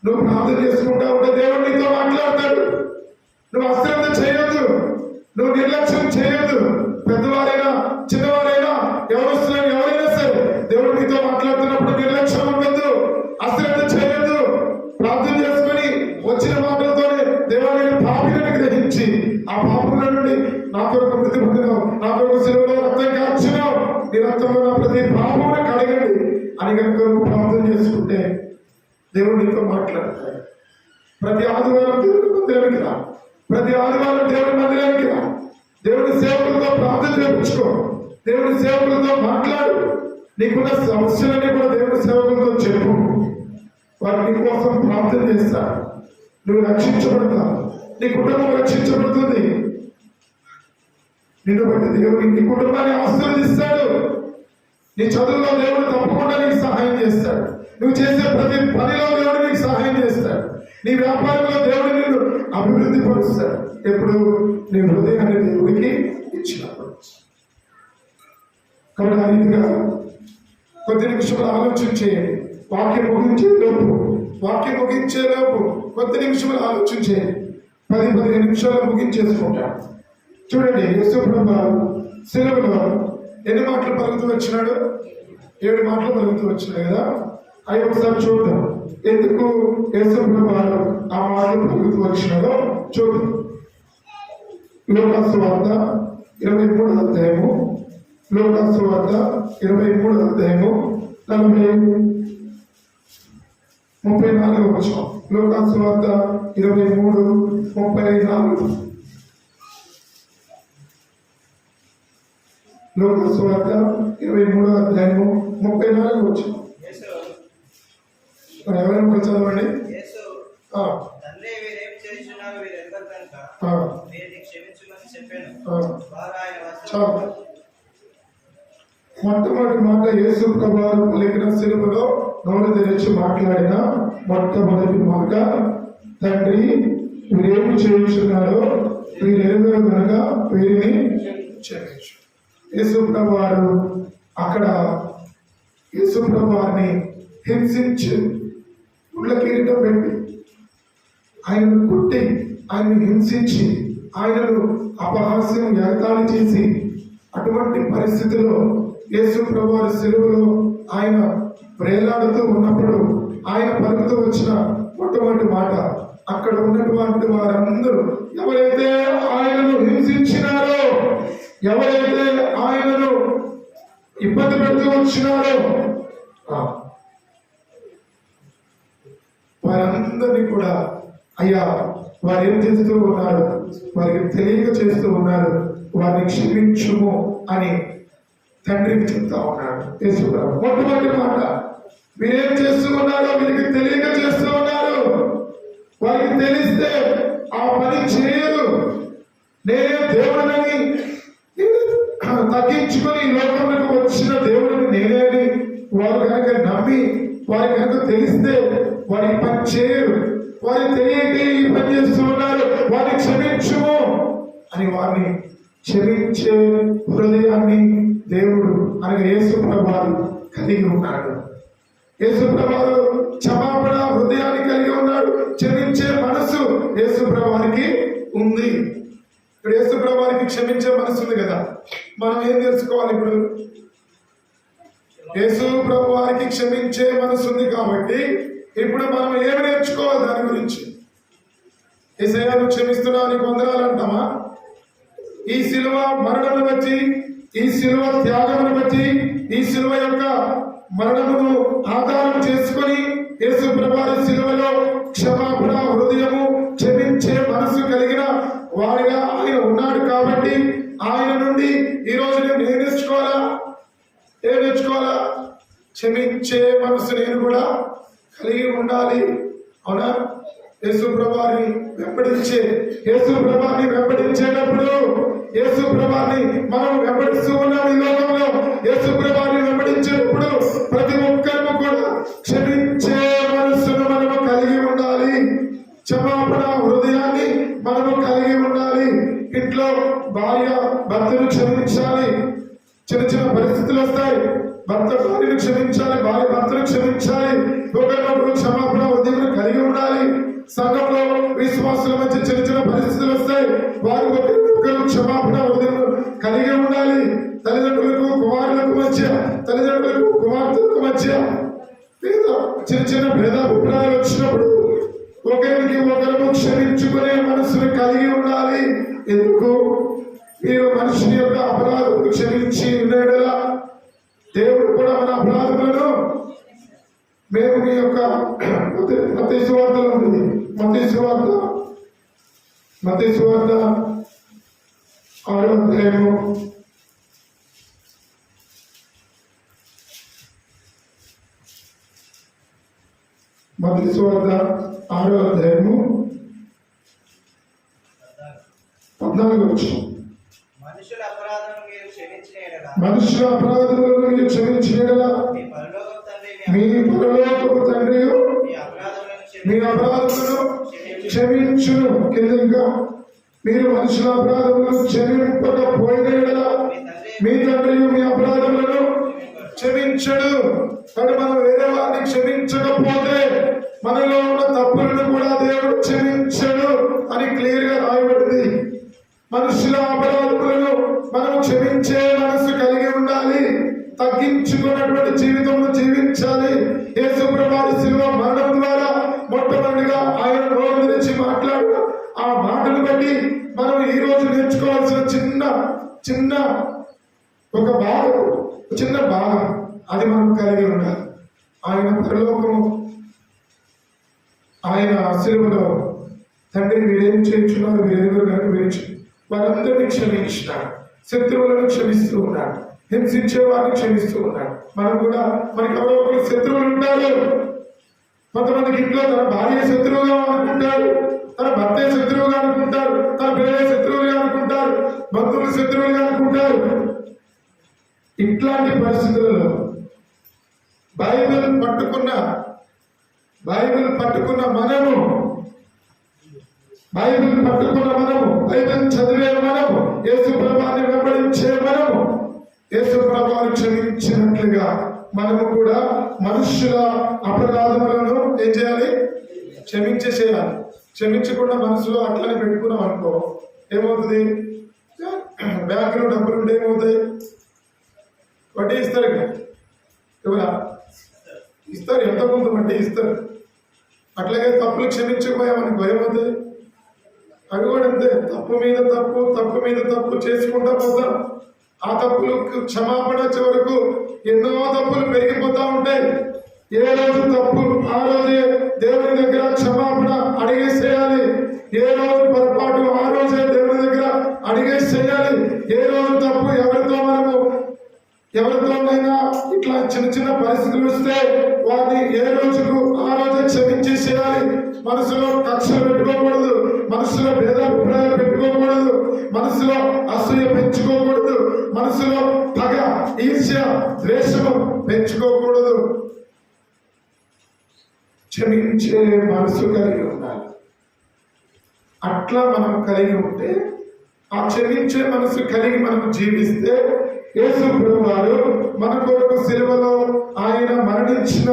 నువ్వు ప్రార్థన చేసుకుంటా ఉంటే దేవుడు నీతో మాట్లాడతాడు. నువ్వు అశ్రద్ధ చేయొద్దు, నువ్వు నిర్లక్ష్యం చేయొద్దు. పెద్దవారైనా చిన్నవారైనా ఎవరైనా సరే దేవుడు నీతో మాట్లాడుతున్నప్పుడు నిర్లక్ష్యం ఉండద్దు, అశ్రద్ధ చేయొద్దు. ప్రార్థన చేసుకుని వచ్చిన మాటలతోనే దేవుని పాపిని గ్రహించి ఆ పాపముల నుండి నా కొరకు మృతి పొందినావు, నా కొరకు సిలువలో రక్తం కార్చినావు, నీ రక్తంలో నా ప్రతి పాపమును కడగండి అని కనుక నువ్వు ప్రార్థన చేసుకుంటే దేవుడు నీతో మాట్లాడతాడు. ప్రతి ఆదివారం దేవుడి మందిరానికి రా, దేవుడి సేవకులతో ప్రార్థన చేయించుకో, దేవుడి సేవకులతో మాట్లాడు. నీకున్న సమస్యలన్నీ కూడా దేవుడి సేవకులతో చెప్పు. వారు నీ కోసం ప్రార్థన చేస్తారు. నువ్వు రక్షించబడతావు, నీ కుటుంబం రక్షించబడుతుంది. నిన్ను బట్టి దేవుడు నీ కుటుంబాన్ని ఆశీర్వదిస్తాడు. నీ చదువులో దేవుడు తప్పకుండా నీకు సహాయం చేస్తాడు. నువ్వు చేసే ప్రతి పనిలో దేవుడు నీకు సహాయం చేస్తాడు. నీ వ్యాపారంలో దేవుడు నిన్ను అభివృద్ధి పరుస్తాడు. ఎప్పుడు నీ హృదయాన్ని దేవుడికి ఇచ్చినప్పుడు. కాబట్టి ఆ రీతిగా కొద్ది నిమిషాలు ఆలోచన చేయండి. వాక్యం ముగించే లోపు కొద్ది నిమిషాలు ఆలోచన చేయండి. 10-15 నిమిషాలు ముగించేసుకుంటాడు. చూడండి, యేసు ప్రభు శిలువలో ఎన్ని మాటలు పలుకుతూ వచ్చినాడు? 7 మాటలు పలుకుతూ వచ్చినాయి కదా. అవి ఒకసారి చూద్దాం. ఎందుకు యేసు ప్రభు ఆ మాటలు పలుకుతూ వచ్చినాడో చూద్దాం. లూకా సువార్త 23వ అధ్యాయము, 34వ వచనం. లూకా సువార్త 23:34. లూకా సువార్త 23వ అధ్యాయము 34వ వచనం. ఎవరైనా కొంచెం చదవండి. మొట్టమొదటి మాట యేసు ప్రభువు పలికిన శిలువలో నోరు తెరిచి మాట్లాడిన మొట్టమొదటి మాట, తండ్రి వీరేమి చేయించున్నారో వీరెరుగరు కనుక వీరిని క్షమించు. యేసు ప్రభువు అక్కడ యేసు ప్రభువుని హింసించి ముళ్ళ కిరీటం పెట్టి ఆయనను కొట్టి ఆయనను హింసించి ఆయనను అపహాస్యం ఎగతాళి చేసి అటువంటి పరిస్థితిలో యేసు ప్రభువు శిలువలో ఆయన వేలాడుతూ ఉన్నప్పుడు ఆయన పలుకుతూ వచ్చిన మొట్టమొదటి మాట, అక్కడ ఉన్నటువంటి వారందరూ ఎవరైతే ఆయనను హింసించినారో ఎవరైతే ఆయనను ఇబ్బంది పెడుతూ వచ్చినారో వారందరినీ కూడా అయ్యా వారు ఏం చేస్తూ ఉన్నారు, వారికి తెలియక చేస్తూ ఉన్నారు, వారిని క్షమించుము అని తండ్రికి చెప్తా ఉన్నాడు యేసుప్రభు. మొట్టమొదటి మాట, మీరేం చేస్తూ ఉన్నారో వీరికి తెలియక చేస్తూ ఉన్నారు. వారికి తెలిస్తే ఆ పని చేయరు. నేనే దేవుడిని తగ్గించుకొని ఈ లోకంలోకి వచ్చిన దేవుడిని నేనే అని వారు కనుక నమ్మి వారి కనుక తెలిస్తే వారికి పని చేయరు. వారికి తెలియక ఈ పని చేస్తూ ఉన్నారు, వారిని క్షమించుము అని వారిని క్షమించే హృదయాన్ని దేవుడు అనగా యేసుప్రభువు కలిగి ఉన్నాడు. యేసుప్రభువు క్షమాపణ హృదయాన్ని కలిగి ఉన్నాడు. క్షమించే మనసు యేసుప్రభువుకి ఉంది. ఇప్పుడు యేసుప్రభువుకి క్షమించే మనసు ఉంది కదా, మనం ఏం తెలుసుకోవాలి? ఇప్పుడు యేసుప్రభువుకి క్షమించే మనసు ఉంది కాబట్టి ఇప్పుడు మనం ఏమి నేర్చుకోవాలి దాని గురించి? యేసయ్యా నువ్వు క్షమిస్తున్నావు, నీకు వందనాలంటామా? ఈ శిలువ మరణమును బట్టి, ఈ శిలువ త్యాగమును బట్టి, ఈ శిలువ యొక్క మరణమును ఆధారం చేసుకొని యేసుప్రభువు శిలువలో క్షమాపణ హృదయము క్షమించే మనసు కలిగిన వాడిగా ఆయన ఉన్నాడు కాబట్టి ఆయన నుండి ఈ రోజు నేను ఏం నేర్చుకోవాలా? ఏం నేర్చుకోవాలా? క్షమించే మనసు నేను కూడా కలిగి ఉండాలి. అవునా? యేసుప్రభువుని వెంబడించేటప్పుడు యేసుప్రభువుని మనం వెంబడిస్తూ ఉన్నాం. ఈ లోకంలో యేసుప్రభువుని వెంబడించేటప్పుడు ప్రతి ఒక్కరు కూడా క్షమించే మనసును మనము కలిగి ఉండాలి. క్షమాపణ హృదయాన్ని మనము కలిగి ఉండాలి. ఇంట్లో భార్య భర్తను క్షమించాలి. చిన్న చిన్న పరిస్థితులు వస్తాయి, భర్త భార్యను క్షమించాలి, భార్య భర్తను క్షమించాలి. ఒకరినొకరు క్షమాపణ హృదయం కలిగి ఉండాలి. సంఘంలో విశ్వాసుల మధ్య చిన్న చిన్న పరిస్థితులు వస్తాయి, వారు ఒకరినొకరు క్షమాపణ హృదయం కలిగి ఉండాలి. తల్లిదండ్రులకు కుమారులకు మధ్య, తల్లిదండ్రులకు కుమార్తెలకు మధ్య చిన్న చిన్న భేదాభిప్రాయాలు వచ్చినప్పుడు ఒకరికి ఒకరు క్షమించుకునే మనసును కలిగి ఉండాలి. ఎందుకు? మీరు మనుషుని యొక్క అపరాధములు క్షమించి ఉండేలా దేవుడు కూడా మన అపరాధములను మేము మీ యొక్క మత్తయి సువార్తలో ఉంది. మత్తయి సువార్త 6వ అధ్యాయము 6వ అధ్యాయము 14వ వచనం. మనుషుల అపరాధములను మీరు క్షమించిన యెడల మీ పరలోకపు తండ్రి మీ అపరాధములను క్షమించును. కిందగా మీరు మనుషుల అపరాధములను క్షమింపకపోయిన యెడల మీ తండ్రి మీ అపరాధములను క్షమించడు. కానీ మనం వేరే వారిని క్షమించకపోతే మనలో ఉన్న తప్పులను కూడా దేవుడు క్షమించడు అని క్లియర్ గా రాయబడింది. మనుషుల అపరాధములను మనం క్షమించే మనసు కలిగి ఉండాలి. తగ్గించుకున్నటువంటి జీవితం జీవించాలి. యేసుప్రభువు శిలువ మరణం ద్వారా మొట్టమొదటిగా ఆయన నోరు తెరిచి మాట్లాడు ఆ మాటను బట్టి మనం ఈ రోజు నేర్చుకోవాల్సిన చిన్న ఒక భాగం, చిన్న భాగం అది మనం కలిగి ఉండాలి. ఆయన పరలోకము, ఆయన శిలువలో తండ్రి మీరేం చేయించున్నారు, మీరెవరు కనుక విరిచి వారందరినీ క్షమించినాడు. శత్రువులను క్షమిస్తూ ఉన్నాడు, హింసించే వారిని క్షమిస్తూ ఉన్నాడు. మనం కూడా మనకి ఎవరో ఒకరు శత్రువులు ఉంటారు. కొంతమందికి ఇంట్లో తన భార్య శత్రువుగా అనుకుంటారు, తన భర్త శత్రువుగా అనుకుంటారు, తన పిల్లల శత్రువుగా అనుకుంటారు, బంధువులు శత్రువులుగా అనుకుంటారు. ఇట్లాంటి పరిస్థితులలో బైబిల్ పట్టుకున్న మనము, బైబిల్ చదివే మనము, యేసుప్రభువుని వెంబడించే మనము, యేసుప్రభువుని క్షమించినట్లుగా మనము కూడా మనుష్యుల అపరాధములను ఏం చేయాలి? క్షమించేసేయాలి. క్షమించకుండా మనసులో అట్లనే పెట్టుకున్నాం అనుకో ఏమవుతుంది? బ్యాంకులో డబ్బులు ఉంటే ఏమవుతాయి? వడ్డీ ఇస్తారు కదా, ఎవరా ఇస్తారు, ఎంత కొంత వడ్డీ ఇస్తారు. అట్లాగే తప్పులు క్షమించకపోయామనుకో ఏమవుతాయి? అవి కూడా అంతే, తప్పు మీద తప్పు, తప్పు మీద తప్పు చేసుకుంటా పోతాం. ఆ తప్పులకు క్షమాపణ చివరకు ఎన్నో తప్పులు పెరిగిపోతా ఉంటాయి. ఏ రోజు తప్పు ఆ రోజే దేవుని దగ్గర క్షమాపణ అడిగేసేయాలి. ఏ రోజు పొరపాటు ఆ రోజే దేవుని దగ్గర అడిగేసేయాలి. ఏ రోజు తప్పు ఎవరితోనైనా ఇట్లా చిన్న చిన్న పరిస్థితులు వస్తే వారిని ఏ రోజుకు ఆ రోజే క్షమించేసేయాలి. మనసులో కక్షలు పెట్టుకోకూడదు, మనసులో భేదాభిప్రాయాలు పెట్టుకోకూడదు, మనసులో అసూయ పెంచుకోకూడదు, మనసులో పగ, ఈర్ష్య, ద్వేషము పెంచుకోకూడదు. క్షమించే మనసు కలిగి ఉండాలి. అట్లా మనం కలిగి ఉంటే, ఆ క్షమించే మనసు కలిగి మనం జీవిస్తే, యేసు ప్రభువారు మన కొరకు సిలువలో ఆయన మరణించిన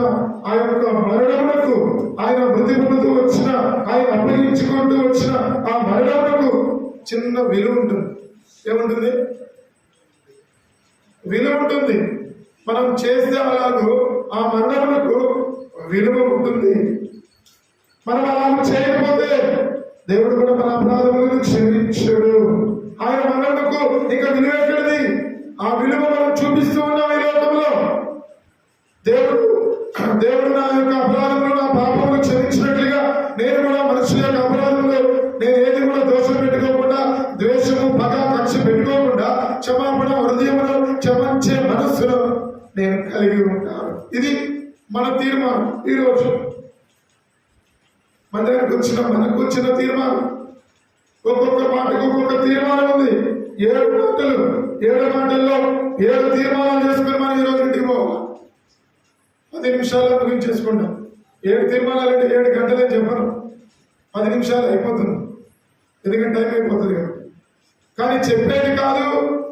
ఆ యొక్క మరణమునకు, ఆయన మృతి పొందుతూ వచ్చిన, ఆయన అప్పగించుకుంటూ వచ్చిన ఆ మరణమునకు చిన్న విలువ ఉంటుంది. ఏముంటుంది? విలువ ఉంటుంది. మనం చేస్తే అలాగూ ఆ మరణమునకు విలువ ఉంటుంది. మనం అలా చేయకపోతే దేవుడు కూడా మన అపరాధములను క్షమించడు. ఆయన మరణమునకు ఇంకా విలువ ఎక్కడిది? ఆ విలువ మనం చూపిస్తూ ఉన్నాం ఈ లోకంలో. దేవుడు నా యొక్క అపరాధములు, నా పాపములు క్షమించినట్లుగా నేను కూడా మనుషుల యొక్క అపరాధములు నేను ఏది కూడా దోషం పెట్టుకోకుండా, ద్వేషము, పగ, కక్ష పెట్టుకోకుండా క్షమాపణ హృదయమును క్షమించే మనస్సును నేను కలిగి ఉంటాను. ఇది మన తీర్మానం. ఈరోజు మందిరానికి మనకు వచ్చిన తీర్మానం. ఒక్కొక్క మాటకు ఒక్కొక్క తీర్మానం ఉంది. 7 మాటలు, 7 మాటల్లో 7 తీర్మానాలు చేసుకుని మనం ఈరోజు ఇంటికి పోవాలి. 10 నిమిషాల్లో ముగించేసుకుంటాం. 7 తీర్మానాలు అంటే 7 గంటలే చెప్పను, 10 నిమిషాలు అయిపోతుంది. ఎందుకంటే టైం అయిపోతుంది కాబట్టి. కానీ చెప్పేది కాదు,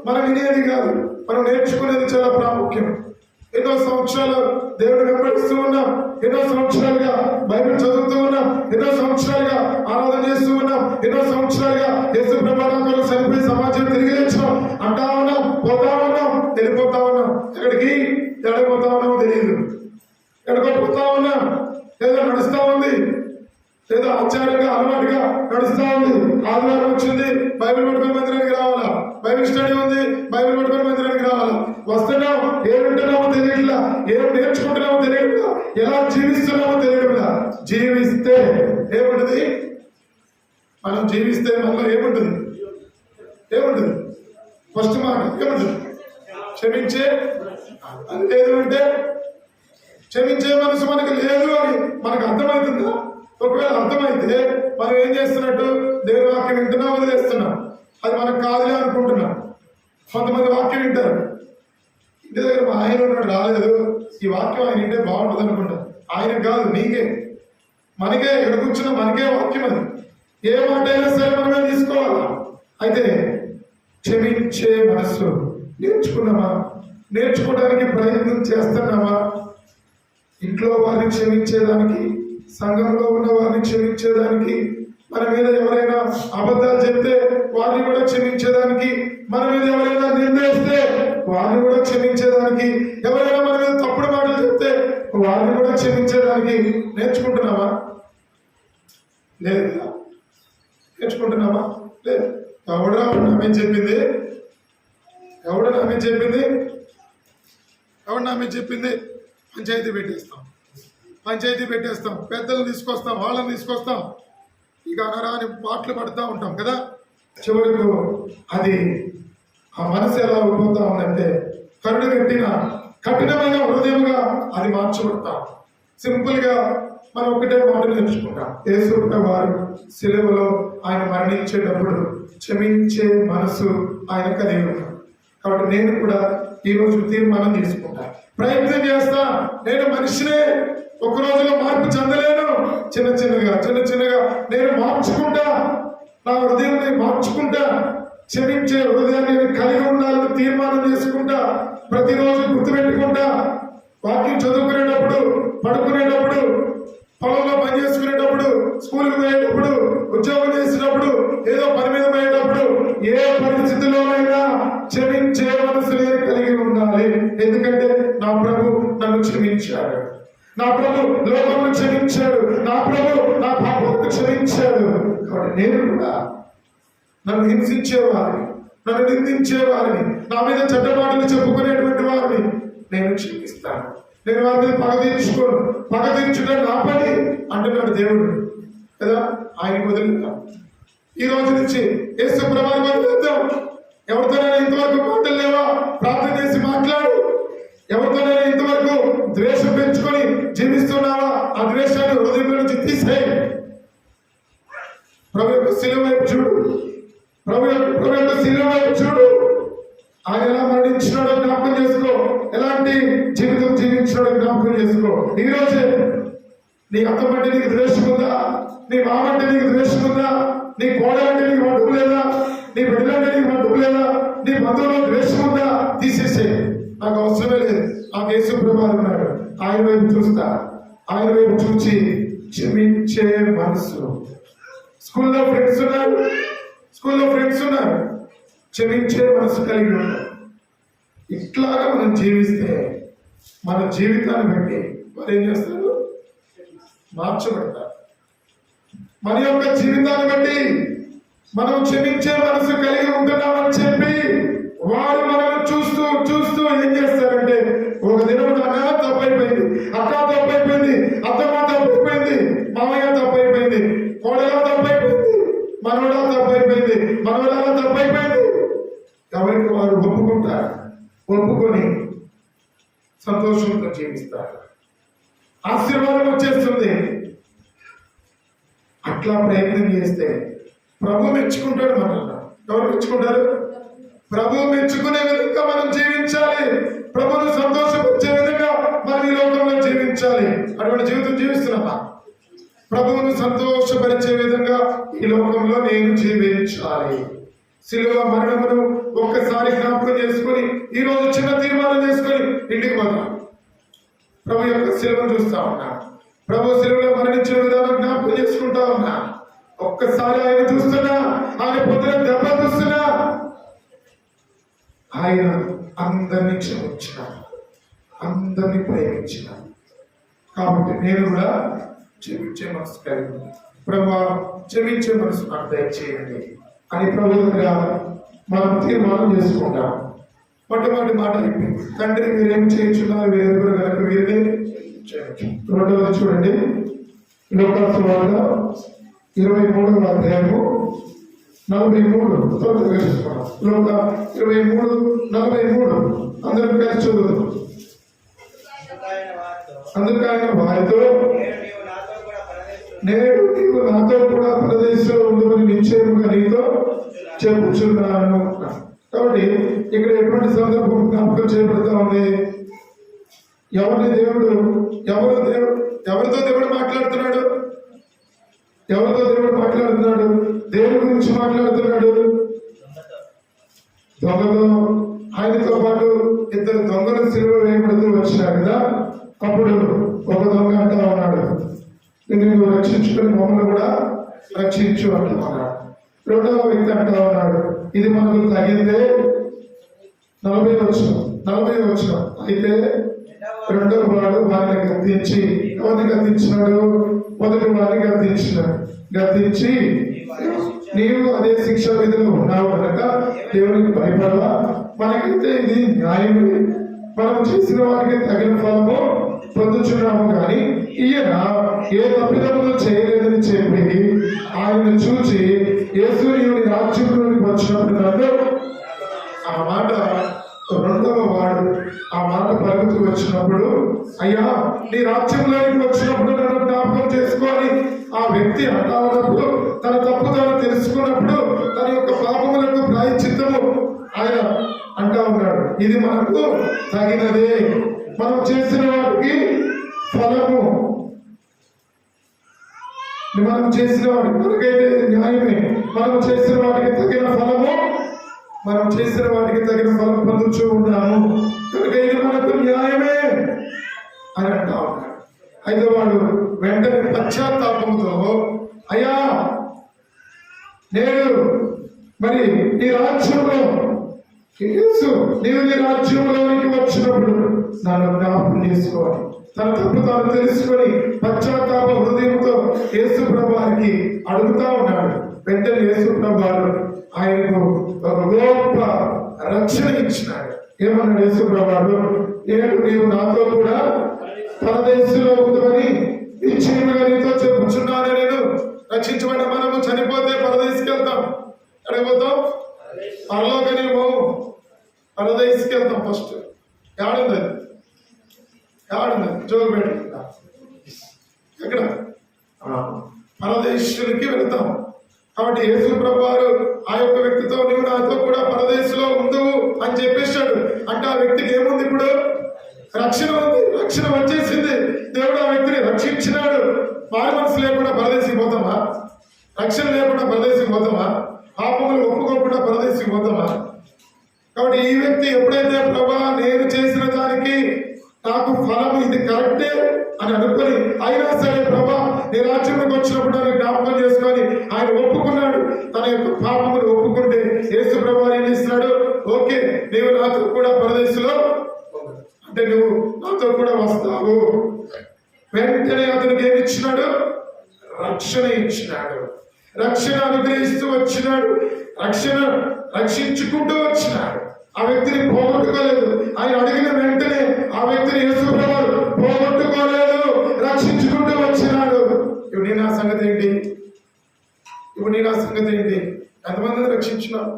మనం వినేది కాదు, మనం నేర్చుకునేది చాలా ప్రాముఖ్యం. ఎన్నో సంవత్సరాలు దేవుడు వెంబడిస్తూ ఉన్నాం, ఎన్నో సంవత్సరాలుగా బైబిల్ చదువుతూ ఉన్నాం, ఎన్నో సంవత్సరాలుగా ఆరాధన చేస్తూ ఉన్నాం, ఎన్నో సంవత్సరాలుగా యేసు ప్రభావం చనిపోయి సమాజం తిరిగి లేచాం అంటా ఉన్నాం, పోతా ఉన్నాం, వెళ్ళిపోతా ఉన్నాం. ఎక్కడిపోతా ఉన్నామో తెలియదు. ఎక్కడిపోతా ఉన్నాం, ఏదో నడుస్తా ఉంది, ఏదో ఆచారంగా అలవాటుగా నడుస్తా ఉంది. ఆదివారం వచ్చింది, బైబిల్ పట్టుకొని మందిరానికి రావాలా, బైబిల్ స్టడీ ఉంది, బైబిల్ పట్టుకొని మందిరానికి రావాలా. వస్తున్నాం, ఏం వింటున్నామో తెలియట్లా, ఏం నేర్చుకుంటున్నామో తెలియట్లా, ఎలా జీవిస్తున్నామో తెలియట్లా. జీవిస్తే ఏముంటుంది? మనం జీవిస్తే మనలో ఏముంటుంది? ఫస్ట్ మాట ఏముంటుంది? క్షమించే. అది లేదు అంటే, క్షమించే మనసు మనకు లేదు అని మనకు అర్థమవుతుందా? ఒకవేళ అర్థమైతే మనం ఏం చేస్తున్నట్టు? దేవుని వాక్యం వింటున్నా, వదిలేస్తున్నాం. అది మనకు కాదులే అనుకుంటున్నాం. కొంతమంది వాక్యం వింటారు, ఇంటి దగ్గర మా ఆయన ఉన్నాడు, రాలేదు, ఈ వాక్యం ఆయన వింటే బాగుంటుంది అనుకుంటాం. ఆయన కాదు, నీకే, మనకే, ఎక్కడ కూర్చున్నా మనకే వాక్యం. అది ఏ మాట అయినా సరే మనమే తీసుకోవాలా. అయితే క్షమించే మనస్సు నేర్చుకున్నామా? నేర్చుకోవడానికి ప్రయత్నం చేస్తున్నామా? ఇంట్లో వారిని క్షమించేదానికి, సంఘంలో ఉన్న వారిని క్షమించేదానికి, మన మీద ఎవరైనా అబద్ధాలు చెప్తే వారిని కూడా క్షమించేదానికి, మన మీద ఎవరైనా నిందేస్తే వారిని కూడా క్షమించేదానికి, ఎవరైనా మన మీద తప్పుడు మాటలు చెప్తే వారిని కూడా క్షమించేదానికి నేర్చుకుంటున్నామా? లేదు. నేర్చుకుంటున్నామా? లేదు. ఎవడా నామేం చెప్పింది? ఎవడు నామేం చెప్పింది? పంచాయతీ పెట్టేస్తాం, పెద్దలు తీసుకొస్తాం, వాళ్ళని తీసుకొస్తాం, ఇక అనరాని పాటలు పడుతూ ఉంటాం కదా. చివరకు అది ఆ మనసు ఎలా అయిపోతా ఉందంటే కరుడు పెట్టిన కఠినమైన హృదయంగా అది మార్చబడతాం. సింపుల్ గా మనం ఒకటే మాట నేర్చుకుంటాం. యేసు వారు సిలువలో ఆయన మరణించేటప్పుడు క్షమించే మనసు ఆయన కలిగి ఉన్నాడు. కాబట్టి నేను కూడా ఈ రోజు తీర్మానం తీసుకుంటా, ప్రయత్నం చేస్తా. నేను మనిషినే, ఒక రోజులో మార్పు చెందలేను. చిన్న చిన్నగా నేను మార్చుకుంటా, నా హృదయాన్ని మార్చుకుంటా, క్షమించే హృదయాన్ని కలిగి ఉండాలని తీర్మానం చేసుకుంటా. ప్రతిరోజు గుర్తుపెట్టుకుంటా. వాక్యం చదువుకునేటప్పుడు, పడుకునేటప్పుడు, పొలంలో పని చేసుకునేటప్పుడు, స్కూల్కి పోయేటప్పుడు, ఉద్యోగం చేసేటప్పుడు, ఏదో పని మీద పోయేటప్పుడు, ఏ పరిస్థితిలోనైనా క్షమించే మనసు నేను కలిగి ఉండాలి. ఎందుకంటే నా ప్రభు నన్ను క్షమించాడు, నా ప్రభు లోకమును క్షమించాడు, నా ప్రభు నా పాపమును క్షమించాడు. కాబట్టి నేను కూడా నన్ను హింసించే వారిని, నన్ను నిందించే వారిని, నా మీద చెడ్డ మాటలు చెప్పుకునేటువంటి వారిని నేను క్షమిస్తాను. నేను వారి మీద పగ తీర్చుకోను. పగ తీర్చుట నా పని అంటున్నాడు దేవుడు కదా. ఆయన వదిలేద్దాం. ఈ రోజు నుంచి యేసు ప్రభువుని వదిలేద్దాం. ఎవరితోనైనా ఇంతవరకు మాటలు లేవా? ప్రార్థన చేసి మాట్లాడు. ఎవరితోనైనా ఇంతవరకు ద్వేషం పెంచుకొని జీవిస్తున్నావా? ఆ ద్వేషాన్ని హృదయం నుంచి తీసేయి. ప్రభు యొక్క శిలువ వైపు చూడు. ప్రభు యొక్క శిలువ వైపు చూడు. ఆయన ఎలా మరణించినాడో జ్ఞాపకం చేసుకో. ఎలాంటి జీవితం జీవించినాడో జ్ఞాపకం చేసుకో. ఈ రోజే నీ అత్తమంటే నీకు ద్వేషం ఉందా? నీ మామంటే నీకు ద్వేషం ఉందా? నీ కోడలంటే నీకు మడ్డుకు లేదా? నీ బిడ్డలంటే నీకు మడ్డుకు లేదా? నీ బంధువులో ద్వేషం ఉందా? తీసేసే. నాకు అవసరమే లేదు. ఆ యేసు ప్రభువు ఉన్నాడు. ఆయన వైపు చూస్తా. ఆయన వైపు చూచి క్షమించే మనసు. స్కూల్లో ఫ్రెండ్స్ ఉన్నారు. క్షమించే మనసు కలిగి ఉంటారు. ఇట్లాగా మనం జీవిస్తే మన జీవితాన్ని బట్టి మరి ఏం చేస్తారు? మార్చబడతారు. మన యొక్క జీవితాన్ని బట్టి మనం క్షమించే మనసు కలిగి ఉంటున్నామని చెప్పి వారు మనల్ని చూస్తూ చూస్తూ ఏం చేస్తారంటే, ఒక దినం అన్న తప్పైపోయింది, అక్క తప్పైపోయింది, అత్తమ్మ తప్పైపోయింది, మామయ్య తప్పైపోయింది, కోడల తప్పైపోయింది, మనవడ తప్పైపోయింది, మనవడ తప్పైపోయింది. ఎవరికి వారు ఒప్పుకుంటారు. ఒప్పుకొని సంతోషంతో జీవిస్తారు. ఆశీర్వాదం వచ్చేస్తుంది. అట్లా ప్రయత్నం చేస్తే ప్రభు మెచ్చుకుంటాడు మనల్ని. ఎవరు మెచ్చుకుంటారు? ప్రభు మెచ్చుకునే విధంగా మనం జీవించాలి. ప్రభును సంతోషపరిచే విధంగా మనం ఈ లోకంలో జీవించాలి. అటువంటి జీవితం జీవిస్తున్నామా? ప్రభువును సంతోషపరిచే విధంగా ఈ లోకంలో నేను జీవించాలి. శిలువ మరణమును ఒక్కసారి జ్ఞాపకం చేసుకొని ఈ రోజు చిన్న తీర్మానం చేసుకొని ఇంటికి పోతాం. ప్రభు యొక్క శిలువను చూస్తా ఉన్నా. ప్రభు శిలువలో మరణించిన విధానం జ్ఞాపకం చేసుకుంటా ఉన్నా. ఒక్కసారి ఆయన చూస్తున్నా. ఆయన పొద్దున దెబ్బ చూస్తున్నా. ఆయన అందరినీ క్షమించిన, అందరినీ ప్రేమించిన. కాబట్టి నేను కూడా క్షమించే మనసు కలిగి, ప్రభు క్షమించే మనసు నాకు దయచేయండి అని ప్రభు దగ్గర మనం తీర్మానం చేసుకుంటాం. మొట్టమొదటి మాట అయిపోయింది. తండ్రి మీరేం చేయించున్నారు? వీరెరుగురు కనుక వీరిని చేయొచ్చు. రెండవది చూడండి, లోకాసు వార్త 23వ అధ్యాయము 43 లోక 23:43 అందరూ కలిసి చదువుతాం. అందుకు ఆయన వారితో, నేను నీవు నాతో కూడా ప్రదేశంలో ఉండమని నిశ్చయముగా నీతో చెప్పుచున్నాను. కాబట్టి ఇక్కడ ఎటువంటి సందర్భం జ్ఞాపకం చేయబడతా ఉంది? ఎవరితో దేవుడు మాట్లాడుతున్నాడు? దేవుడి గురించి మాట్లాడుతున్నాడు. దొంగలు, ఆయనతో పాటు ఇద్దరు దొంగలు సిలువ వేయబడుతూ వచ్చినారు కదా. అప్పుడు ఒక దొంగ అంటా ఉన్నాడు, నిన్ను రక్షించుకుని మమ్మల్ని కూడా రక్షించు అంటా ఉన్నాడు. రెండవ వ్యక్తి అంటా ఉన్నాడు, ఇది మనకు తగిందే. 40 వచ్చిన అయితే రెండవ వాడు వారిని గద్దించి, ఎవరిని గద్దించినాడు? మొదటి వారిని గద్దించి నీవు అదే శిక్ష విధిలో ఉన్నావు కనుక దేవునికి భయపడవా? మనకైతే ఇది న్యాయమే, మనం చేసిన వారికి తగిన ఫలము పొందుచున్నాము. కానీ ఈయన ఏ తప్పిదములు చేయలేదని చెప్పి ఆయన చూచి యేసు నీవు నీ రాజ్యంలోనికి వచ్చినప్పుడు నన్ను, ఆ మాట రెండవ వాడు ఆ మాట పలుకుతూ వచ్చినప్పుడు, అయ్యా నీ రాజ్యంలోకి వచ్చినప్పుడు నన్ను జ్ఞాపకం చేసుకోవాలి ఆ వ్యక్తి అంటా ఉన్నప్పుడు, తన తప్పు తాను తెలుసుకున్నప్పుడు తన యొక్క పాపములకు ప్రాయశ్చిత్తము ఆయన అంటా ఉన్నాడు. ఇది మనకు తగినదే, మనం చేసిన వాటికి ఫలము, మనం చేసిన వాటికి మనకైతే న్యాయమే, మనం చేసిన వాటికి తగిన ఫలము, మనం చేసిన వాటికి తగిన ఫలం పొందుతూ ఉన్నాము కనుక ఇది మనకు న్యాయమే అని అంటా ఉన్నాడు. అయితే వాడు వెంటనే పశ్చాత్తాపంతో, అయ్యా నేను మరి నీ రాజ్యంలో యేసు నీవు నీ రాజ్యంలోనికి వచ్చినప్పుడు నన్ను జ్ఞాపకం చేసుకోవాలి. తన తప్పు తాను తెలుసుకొని పశ్చాత్తాప హృదయంతో యేసు ప్రభువారికి అడుగుతా ఉన్నాడు. వెంటనే యేసు ప్రభువారు ఆయనకు ఒక గొప్ప రక్షణ ఇచ్చినాడు. ఏమన్నాడు యేసుప్రభువు? నేను నీవు నాతో కూడా పరదేశంలో ఉందని నిశ్చయముగా నీతో చెప్పుచున్నాను. నేను రక్షించబడిన మనము చనిపోతే పరదేశికి వెళ్తాం. అడిగిపోతాం పరలోకనేమో పరదేశికి వెళ్తాం. ఫస్ట్ ఏడుంది జోగు పెట్టుకుంటా ఎక్కడ పరదేశులకి వెళ్తాం. కాబట్టి యేసు ప్రభువు వారు ఆ యొక్క వ్యక్తితో నీవు నాతో కూడా పరదేశంలో ఉందువు అని చెప్పేశాడు. అంటే ఆ వ్యక్తికి ఏముంది? ఇప్పుడు రక్షణ ఉంది, రక్షణ వచ్చేసింది. దేవుడు ఆ వ్యక్తిని రక్షించినాడు. మారు మనసు లేకుండా పరదేశికి పోతామా? రక్షణ లేకుండా పరదేశికి పోతామా? పాపములు ఒప్పుకోకుండా పరదేశికి పోతామా? కాబట్టి ఈ వ్యక్తి ఎప్పుడైతే ప్రభా నేను చేసిన దానికి నాకు ఫలం ఇది కరెక్టే అని అనుకొని, అయినా సరే ప్రభా నీ రాజ్యంలోకి వచ్చినప్పుడు నన్ను జ్ఞాపకం చేసుకొని ఆయన ఒప్పుకున్నాడు. తన యొక్క పాపములు ఒప్పుకుంటే యేసు ప్రభు ఏం చేస్తున్నాడు? ఓకే, నీవు నాతో కూడా పరదేశంలో అంటే నువ్వు నాతో కూడా వస్తావు. వెంటనే అతనికి ఏమి ఇచ్చినాడు? రక్షణ ఇచ్చినాడు. రక్షణ అనుగ్రహిస్తూ వచ్చినాడు. రక్షించుకుంటూ వచ్చినాడు. ఆ వ్యక్తిని పోగొట్టుకోలేదు. ఆయన అడిగిన వెంటనే ఆ వ్యక్తిని యేసు ప్రభువు పోగొట్టుకోలేదు, రక్షించుకుంటూ వచ్చినాడు. ఇప్పుడు నీ నా సంగతి ఏంటి? ఎంతమందిని రక్షించినావు?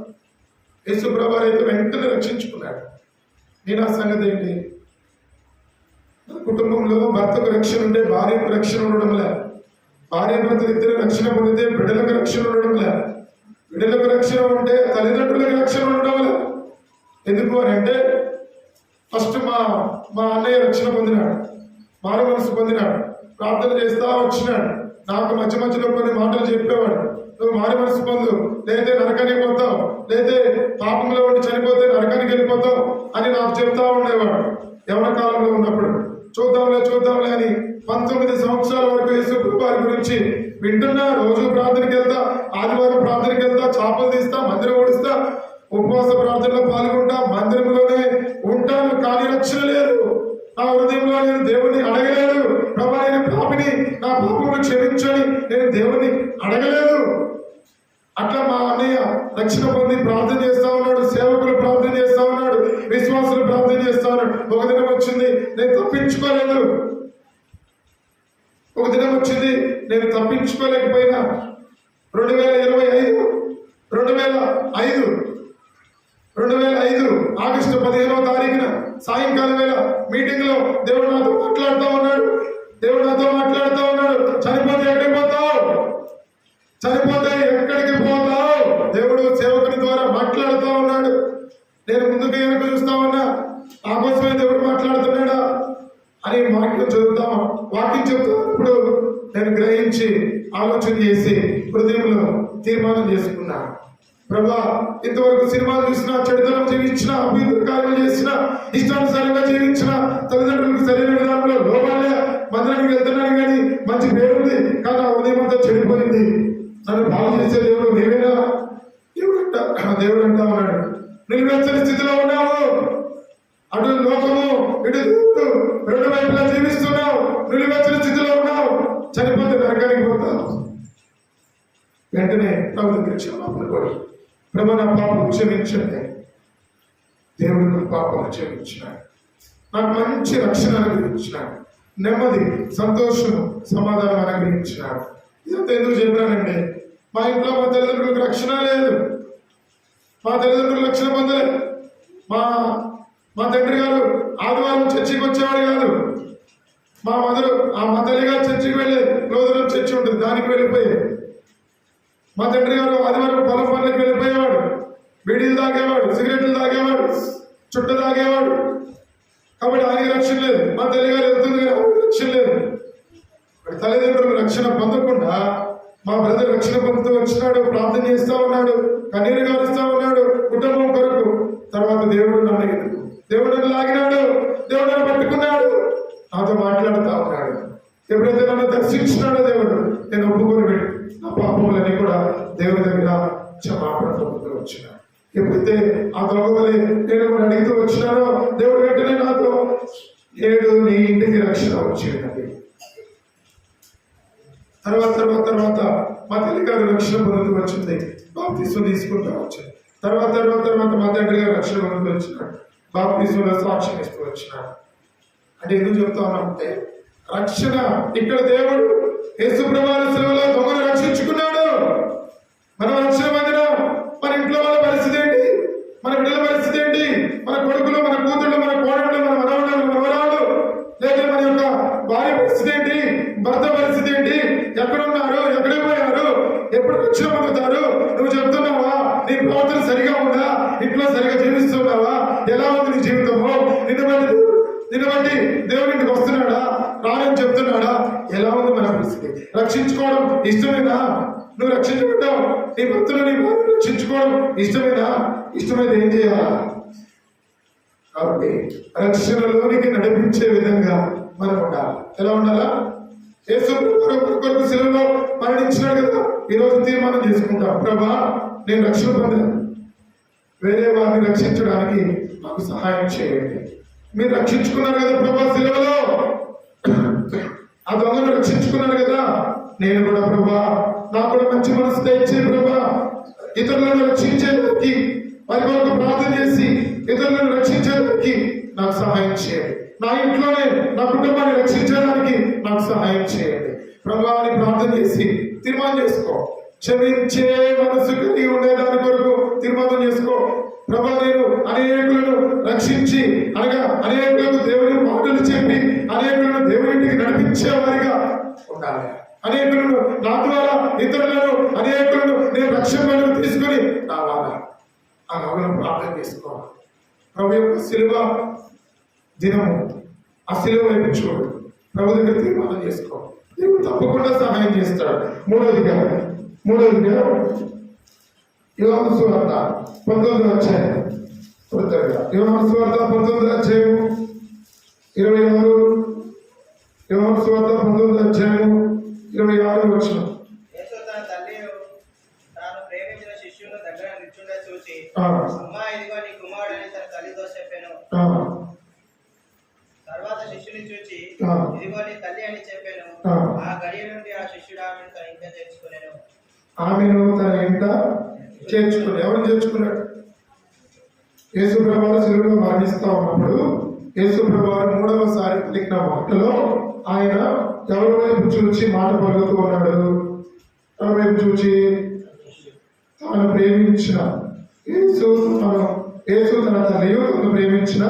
యేసు ప్రభువు అయితే వెంటనే రక్షించుకున్నాడు. నీ నా సంగతి ఏంటి? కుటుంబంలో భర్తకు రక్షణ ఉంటే భార్యకు రక్షణ ఉండడం లే. భార్య భర్తలు ఇద్దరు రక్షణ పొందితే బిడ్డలకు రక్షణ ఉండడం లే. బిడ్డలకు రక్షణ ఉంటే తల్లిదండ్రులకు రక్షణ ఉండడం లే. ఎందుకు అని అంటే ఫస్ట్ మా అన్నయ్య రక్షణ పొందినాడు, మారు మనసు పొందినాడు, ప్రార్థన చేస్తా వచ్చినాడు. నాకు మధ్య మధ్యలో కొన్ని మాటలు చెప్పేవాడు. నువ్వు మారు మనసు పొందు, లేదే నరకానికి పోతావు, లేదే పాపంలో ఉండి చనిపోతే నరకానికి వెళ్ళిపోతావు అని నాకు చెప్తా ఉండేవాడు. యవన కాలంలో ఉన్నప్పుడు చూద్దాంలే అని 19 సంవత్సరాల వరకు యేసు వారి గురించి వింటున్నా. రోజు ప్రార్థనకి వెళ్తా, ఆదివారం ప్రార్థనకి వెళ్తా, చేపలు తీస్తా, మందిరం ఓడిస్తా, ఉపవాస ప్రార్థనలో పాల్గొంటా, మందిరంలోనే ఉంటాను. కానీ రక్షణ లేదు. నా హృదయంలో నేను దేవుణ్ణి అడగలేదు. ప్రభా నేను పాపిని, నా పాపమును క్షమించని నేను దేవుణ్ణి అడగలేదు. అట్లా మా అన్నయ్య రక్షణ పొంది ప్రార్థన చేస్తా ఉన్నాడు, సేవకులు ప్రార్థన చేస్తా ఉన్నాడు, విశ్వాసులు ప్రార్థన చేస్తా ఉన్నాడు. ఒక దినం వచ్చింది నేను తప్పించుకోలేదు. నేను తప్పించుకోలేకపోయినా 2005 ఆగస్టు 15వ తారీఖున సాయంకాలం వేళ మీటింగ్ లో దేవుడు నాతో మాట్లాడుతూ ఉన్నాడు. చనిపోతే ఎక్కడికి పోతావు? దేవుడు సేవకుని ద్వారా మాట్లాడుతూ ఉన్నాడు. నేను ముందుకు వెనక చూస్తా ఉన్నా, ఆ కోసమే దేవుడు మాట్లాడుతున్నాడా అని వాక్యం చెబుతున్నప్పుడు నేను గ్రహించి ఆలోచన చేసి హృదయంలో తీర్మానం చేసుకున్నాను. ప్రభా ఇంతవరకు సినిమాలు చూసిన, చెడుతనం జీవించిన, అభివృద్ధి కార్యాలు చేసిన, ఇష్టానుసారంగా జీవించిన, తల్లిదండ్రులకు సరైన విధానంలో లోపాలే మందిరానికి వెళ్తున్నాను కానీ మంచి పేరుంది, కానీ ఆ ఉదయం అంతా చెడిపోయింది. నన్ను బాగు చేసే దేవుడు నీవేనా? దేవుడు అంటా ఉన్నాడు, నిలువెచ్చని స్థితిలో ఉన్నావు. అటు లోకము ఇటు దేవుడు, రెండు వైపులా జీవిస్తున్నావు, నిలువెచ్చని స్థితిలో ఉన్నావు. చనిపోతే నరకానికి పోతావు. వెంటనే ప్రభు దగ్గర క్షమాపణ కోరు. ప్రభు నా పాపం క్షమించండి. దేవుడు నా పాపం క్షమించినాడు. నాకు మంచి రక్షణ అనుగ్రహించినాడు, నెమ్మది, సంతోషం, సమాధానం అనుగ్రహించినాడు. ఇదంతా ఎందుకు చెప్పానండి? మా ఇంట్లో మా తల్లిదండ్రులకు రక్షణ లేదు. మా తల్లిదండ్రులు రక్షణ పొందలేదు. మా తండ్రి గారు ఆదివారం చర్చికి వచ్చేవాడు కాదు. మా తల్లి గారు చర్చికి వెళ్ళేది. రోజున చర్చి ఉంటుంది, దానికి వెళ్ళిపోయేది. మా తండ్రి గారు ఆదివారం పొలం పనులకు వెళ్ళిపోయేవాడు. బీడీలు తాగేవాడు, సిగరెట్లు తాగేవాడు, చుట్ట తాగేవాడు. కాబట్టి ఆయన రక్షణ లేదు. మా తల్లి గారు వెళ్తుంది కానీ ఆయన రక్షణ లేదు. తల్లిదండ్రులు రక్షణ పొందకుండా మా బ్రదర్ రక్షణ పొందుతూ వచ్చినాడు, ప్రార్థన చేస్తా ఉన్నాడు, కన్నీరు గారుస్తా ఉన్నాడు కుటుంబం కొరకు. తర్వాత దేవుడు నన్ను లాగినాడు, దేవుడు నన్ను పట్టుకున్నాడు, నాతో మాట్లాడుతూ ఉన్నాడు. ఎప్పుడైతే నన్ను దర్శించినాడో దేవుడు, నేను ఒప్పుకొని నా పాపములన్నీ కూడా దేవుడి దగ్గర క్షమాపణ పొందుతూ వచ్చినాడు. ఎప్పుడైతే ఆ దొంగలే నేను కూడా అడుగుతూ వచ్చినానో దేవుడు వెంటనే నాతో నీ ఇంటికి రక్షణ వచ్చిందండి. తర్వాత మా తల్లి గారు రక్షణ పొందుతూ వచ్చింది. మా బాప్తిస్మం తీసుకుంటూ వచ్చాడు. తర్వాత తర్వాత తర్వాత మా తండ్రి గారు రక్షణ పొందుతూ వచ్చినాడు. బాప్తిస్మంలో సాక్ష్యం ఇస్తూ వచ్చినాడు. అంటే ఎందుకు చెప్తా ఉన్నామంటే రక్షణ ఇక్కడ దేవుడు యేసు ప్రభువు శిలువలో దొంగను రక్షించుకున్నాడు. మనం రక్షణ పొందిన మన ఇంట్లో వాళ్ళ పరిస్థితి ఏంటి? మన బిడ్డల పరిస్థితి ఏంటి? మన కొడుకులు, మన కూతుళ్ళు, మన కోడళ్ళు, మన మనవళ్ళు, మన మనవరాళ్ళు, లేదా మన యొక్క భార్య పరిస్థితి ఏంటి? భర్త పరిస్థితి ఏంటి? ఎక్కడున్నారు? ఎక్కడే పోయారు? ఎప్పుడు రక్షణ పొందుతారు? నువ్వు చెప్తున్నావా? నీ ప్రవర్తన సరిగా ఉందా? ఇంట్లో సరిగా జీవిస్తున్నావా? ఎలా ఉంది నీ జీవితము? నిన్ను బట్టి దేవుడి ఇంటికి వస్తున్నాడా? రానని చెప్తున్నాడా? ఎలా ఉంది మన పరిస్థితి? రక్షించుకోవడం ఇష్టమేనా? నువ్వు రక్షించుకుంటావు. నీ భక్తులు నీ భార్యను రక్షించుకోవడం ఇష్టమేనా? ఇష్టమైతే ఏం చేయాలా? కాబట్టి రక్షణలోనికి నడిపించే విధంగా మనం ఉండాలి. ఎలా ఉండాలా? యేసు కొరకు శిలువలో మరణించినాడు కదా. ఈరోజు తీర్మానం చేసుకుంటాం, ప్రభా నేను రక్షణ పొందాను, వేరే వారిని రక్షించడానికి మాకు సహాయం చేయండి. మీరు రక్షించుకున్నారు కదా ప్రభా శిలువలో, ఆ దొంగను రక్షించుకున్నారు కదా, నేను కూడా ప్రభా నాకు కూడా మంచి మనసు దయచే ప్రభా, ఇతరులను రక్షించేదానికి వారి కొరకు ప్రార్థన చేసి ఇతరులను రక్షించేదానికి నాకు సహాయం చేయండి. నా ఇంట్లోనే నా కుటుంబాన్ని రక్షించడానికి నాకు సహాయం చేయండి ప్రభా అని ప్రార్థన చేసి తీర్మానం చేసుకో. క్షమించే మనసు కలిగి ఉండేదాని కొరకు తీర్మానం చేసుకో. ప్రభా నేను అనేకులను రక్షించి అనగా అనేకులకు దేవుని మాటలు చెప్పి అనేకులను దేవునికి నడిపించేవారిగా ఉండాలి. అనేకులను నా ద్వారా ఇతరులను అనేకులను నేను రక్షణలో తీసుకొని రావాలా? ఆ నవ్వులను ప్రార్థన చేసుకోవాలి. ప్రభు యొక్క శిలువ దినము, ఆ శిలువ వైపు చూడు, ప్రభు దగ్గర తీర్మానం చేసుకో. దేవుడు తప్పకుండా సహాయం చేస్తాడు. మూడవదిగా యోహాను సువార్త 19వ అధ్యాయం, యోహాను సువార్త 19వ అధ్యాయం 26, యోహాను సువార్త 19వ అధ్యాయం 26వ వచనం. యేసు తన తల్లియు తాను ప్రేమించిన శిష్యుని దగ్గర నిల్చుండ చూసి, అమ్మా ఇదిగో నీ కుమారుడని తన తల్లితో చెప్పాను. తర్వాత శిష్యుని చూచి, ఇదిగో నీ తల్లి అని చెప్పాను. ఆ గడియ నుండి ఆ శిష్యుడు ఆమెను తన ఇంట చేర్చుకునేను. ఆమెను తన ఇంట చేర్చుకుని ఎవరు చేర్చుకున్నాడు? యేసు ప్రభువు శిలువలో మరణిస్తా ఉన్నప్పుడు యేసు ప్రభువు మూడవసారి పలికిన మాటలో ఆయన ఎవరి వైపు చూచి మాట పలుకుతూ ఉన్నాడు? ఎవరి వైపు చూచి? తాను ప్రేమించిన యేసు తన తల్లియు తను ప్రేమించిన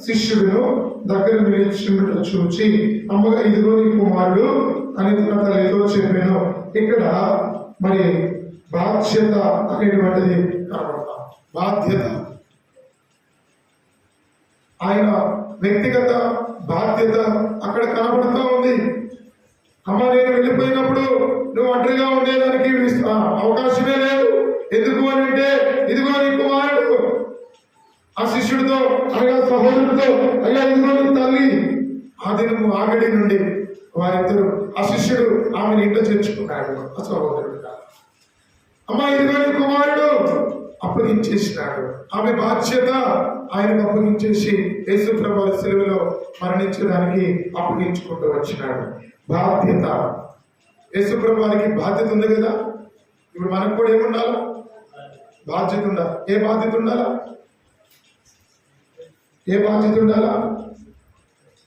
శిష్యుడును దగ్గర నిలిచినట్టు చూచి, అమ్మగా ఇదిగో నీ కుమారుడు అని తన తల్లితో చెప్పాను. ఇక్కడ మరి బాధ్యత అనేటువంటిది కనబడతాం. బాధ్యత, ఆయన వ్యక్తిగత బాధ్యత అక్కడ కనబడుతూ ఉంది. అమ్మ నేను వెళ్ళిపోయినప్పుడు నువ్వు ఒంటరిగా ఉండేదానికి అవకాశమే లేదు. ఎందుకు అని అంటే ఇదిగో నీ కుమారుడు ఆ శిష్యుడితో అనగా సహోదరుడితో, అయ్యా ఇదిగో నీ తల్లి. ఆ దినము ఆగడి నుండి వారిద్దరు, ఆ శిష్యుడు ఆమెను ఇంట చేర్చుకున్నాడు, ఆ సహోదరుడు కాదు. అమ్మ ఇదిగో నీ కుమారుడు అప్పగించేసినాడు. ఆమె బాధ్యత ఆయనకు అప్పగించేసి యేసు ప్రభువు శిలువలో మరణించడానికి అప్పగించుకుంటూ వచ్చినాడు. బాధ్యత, యేసు ప్రభువుకి బాధ్యత ఉంది కదా. ఇప్పుడు మనకు కూడా ఏముండాలా? బాధ్యత ఉండాలి. ఏ బాధ్యత ఉండాలా? ఏ బాధ్యత ఉండాలా?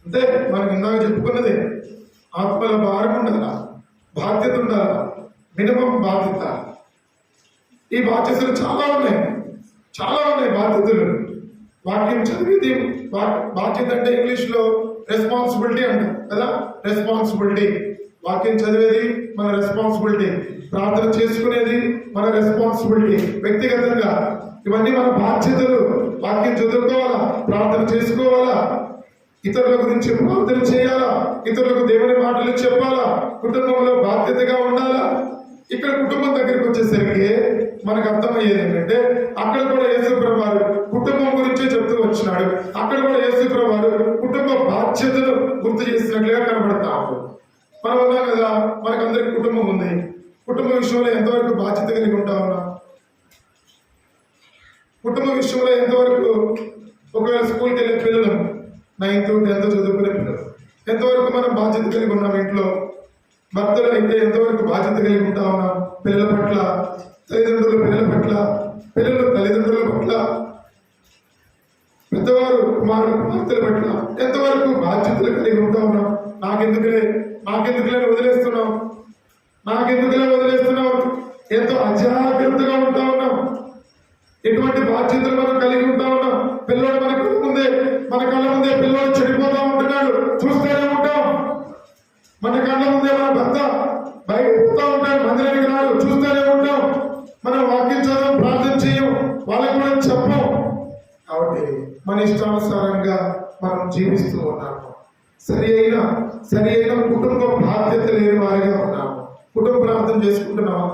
అంటే మనకి ఇందాక చెప్పుకున్నదే, ఆత్మల భారం ఉండాలా, బాధ్యత ఉండాలా, మినిమం బాధ్యత. ఈ బాధ్యతలు చాలా ఉన్నాయి బాధ్యతలు. వాక్యం చదివేది బాధ్యత అంటే ఇంగ్లీష్లో రెస్పాన్సిబిలిటీ అంటారు కదా. రెస్పాన్సిబిలిటీ, వాక్యం చదివేది మన రెస్పాన్సిబిలిటీ, ప్రార్థన చేసుకునేది మన రెస్పాన్సిబిలిటీ. వ్యక్తిగతంగా ఇవన్నీ మన బాధ్యతలు. వాక్యం చదువుకోవాలా, ప్రార్థన చేసుకోవాలా, ఇతరుల గురించి ప్రార్థన చేయాలా, ఇతరులకు దేవుని మాటలు చెప్పాలా, కుటుంబంలో బాధ్యతగా ఉండాలా. ఇక్కడ కుటుంబం దగ్గరికి వచ్చేసరికి మనకు అర్థమయ్యేది ఏంటంటే అక్కడ కూడా యేసు ప్రభువు కుటుంబం గురించే చెప్తూ వచ్చినాడు. అక్కడ కూడా యేసు ప్రభువు కుటుంబ బాధ్యతలు గుర్తు చేసినట్లుగా కనబడతా ఉంటుంది. మనం ఉన్నాం కదా, మనకందరికి కుటుంబం ఉంది. కుటుంబ విషయంలో ఎంతవరకు బాధ్యత కలిగి ఉంటా ఉన్నా? కుటుంబ విషయంలో ఎంతవరకు, ఒకవేళ స్కూల్కి వెళ్ళే పిల్లలు, 9th 10th చదువుకునే పిల్లలు, ఎంతవరకు మనం బాధ్యత కలిగి ఉన్నాం? ఇంట్లో భర్తలు అయితే ఎంతవరకు బాధ్యత కలిగి ఉంటా ఉన్నాం? పిల్లల పట్ల తల్లిదండ్రులు పిల్లల పట్ల, పిల్లలు తల్లిదండ్రుల పట్ల, పెద్దవారు కుమారులు కుమార్తెల పట్ల ఎంతవరకు బాధ్యతలు కలిగి ఉంటా ఉన్నాం? నాకెందుకులే వదిలేస్తున్నాం, ఎంతో అజాగ్రత్తగా ఉంటా ఉన్నాం. ఎటువంటి బాధ్యతలు మనం కలిగి ఉంటా ఉన్నాం? పిల్లోడు మన కళ్ళ ముందే పిల్లోడు చెడిపోతా ఉంటున్నాడు, చూస్తూనే ఉంటాం. మన కళ్ళ ముందే మన భర్త బయట పోతా ఉంటాడు, మందిరానికి రాడు, చూస్తూనే ఉంటాం. మనం వాక్యం చదవం, ప్రార్థన చేయం, వాళ్ళకి కూడా చెప్పం. కాబట్టి మన ఇష్టానుసారంగా మనం జీవిస్తూ ఉన్నాము. సరి అయిన కుటుంబ బాధ్యత లేని వారిగా ఉన్నాము. కుటుంబ ప్రార్థన చేసుకుంటున్నామా?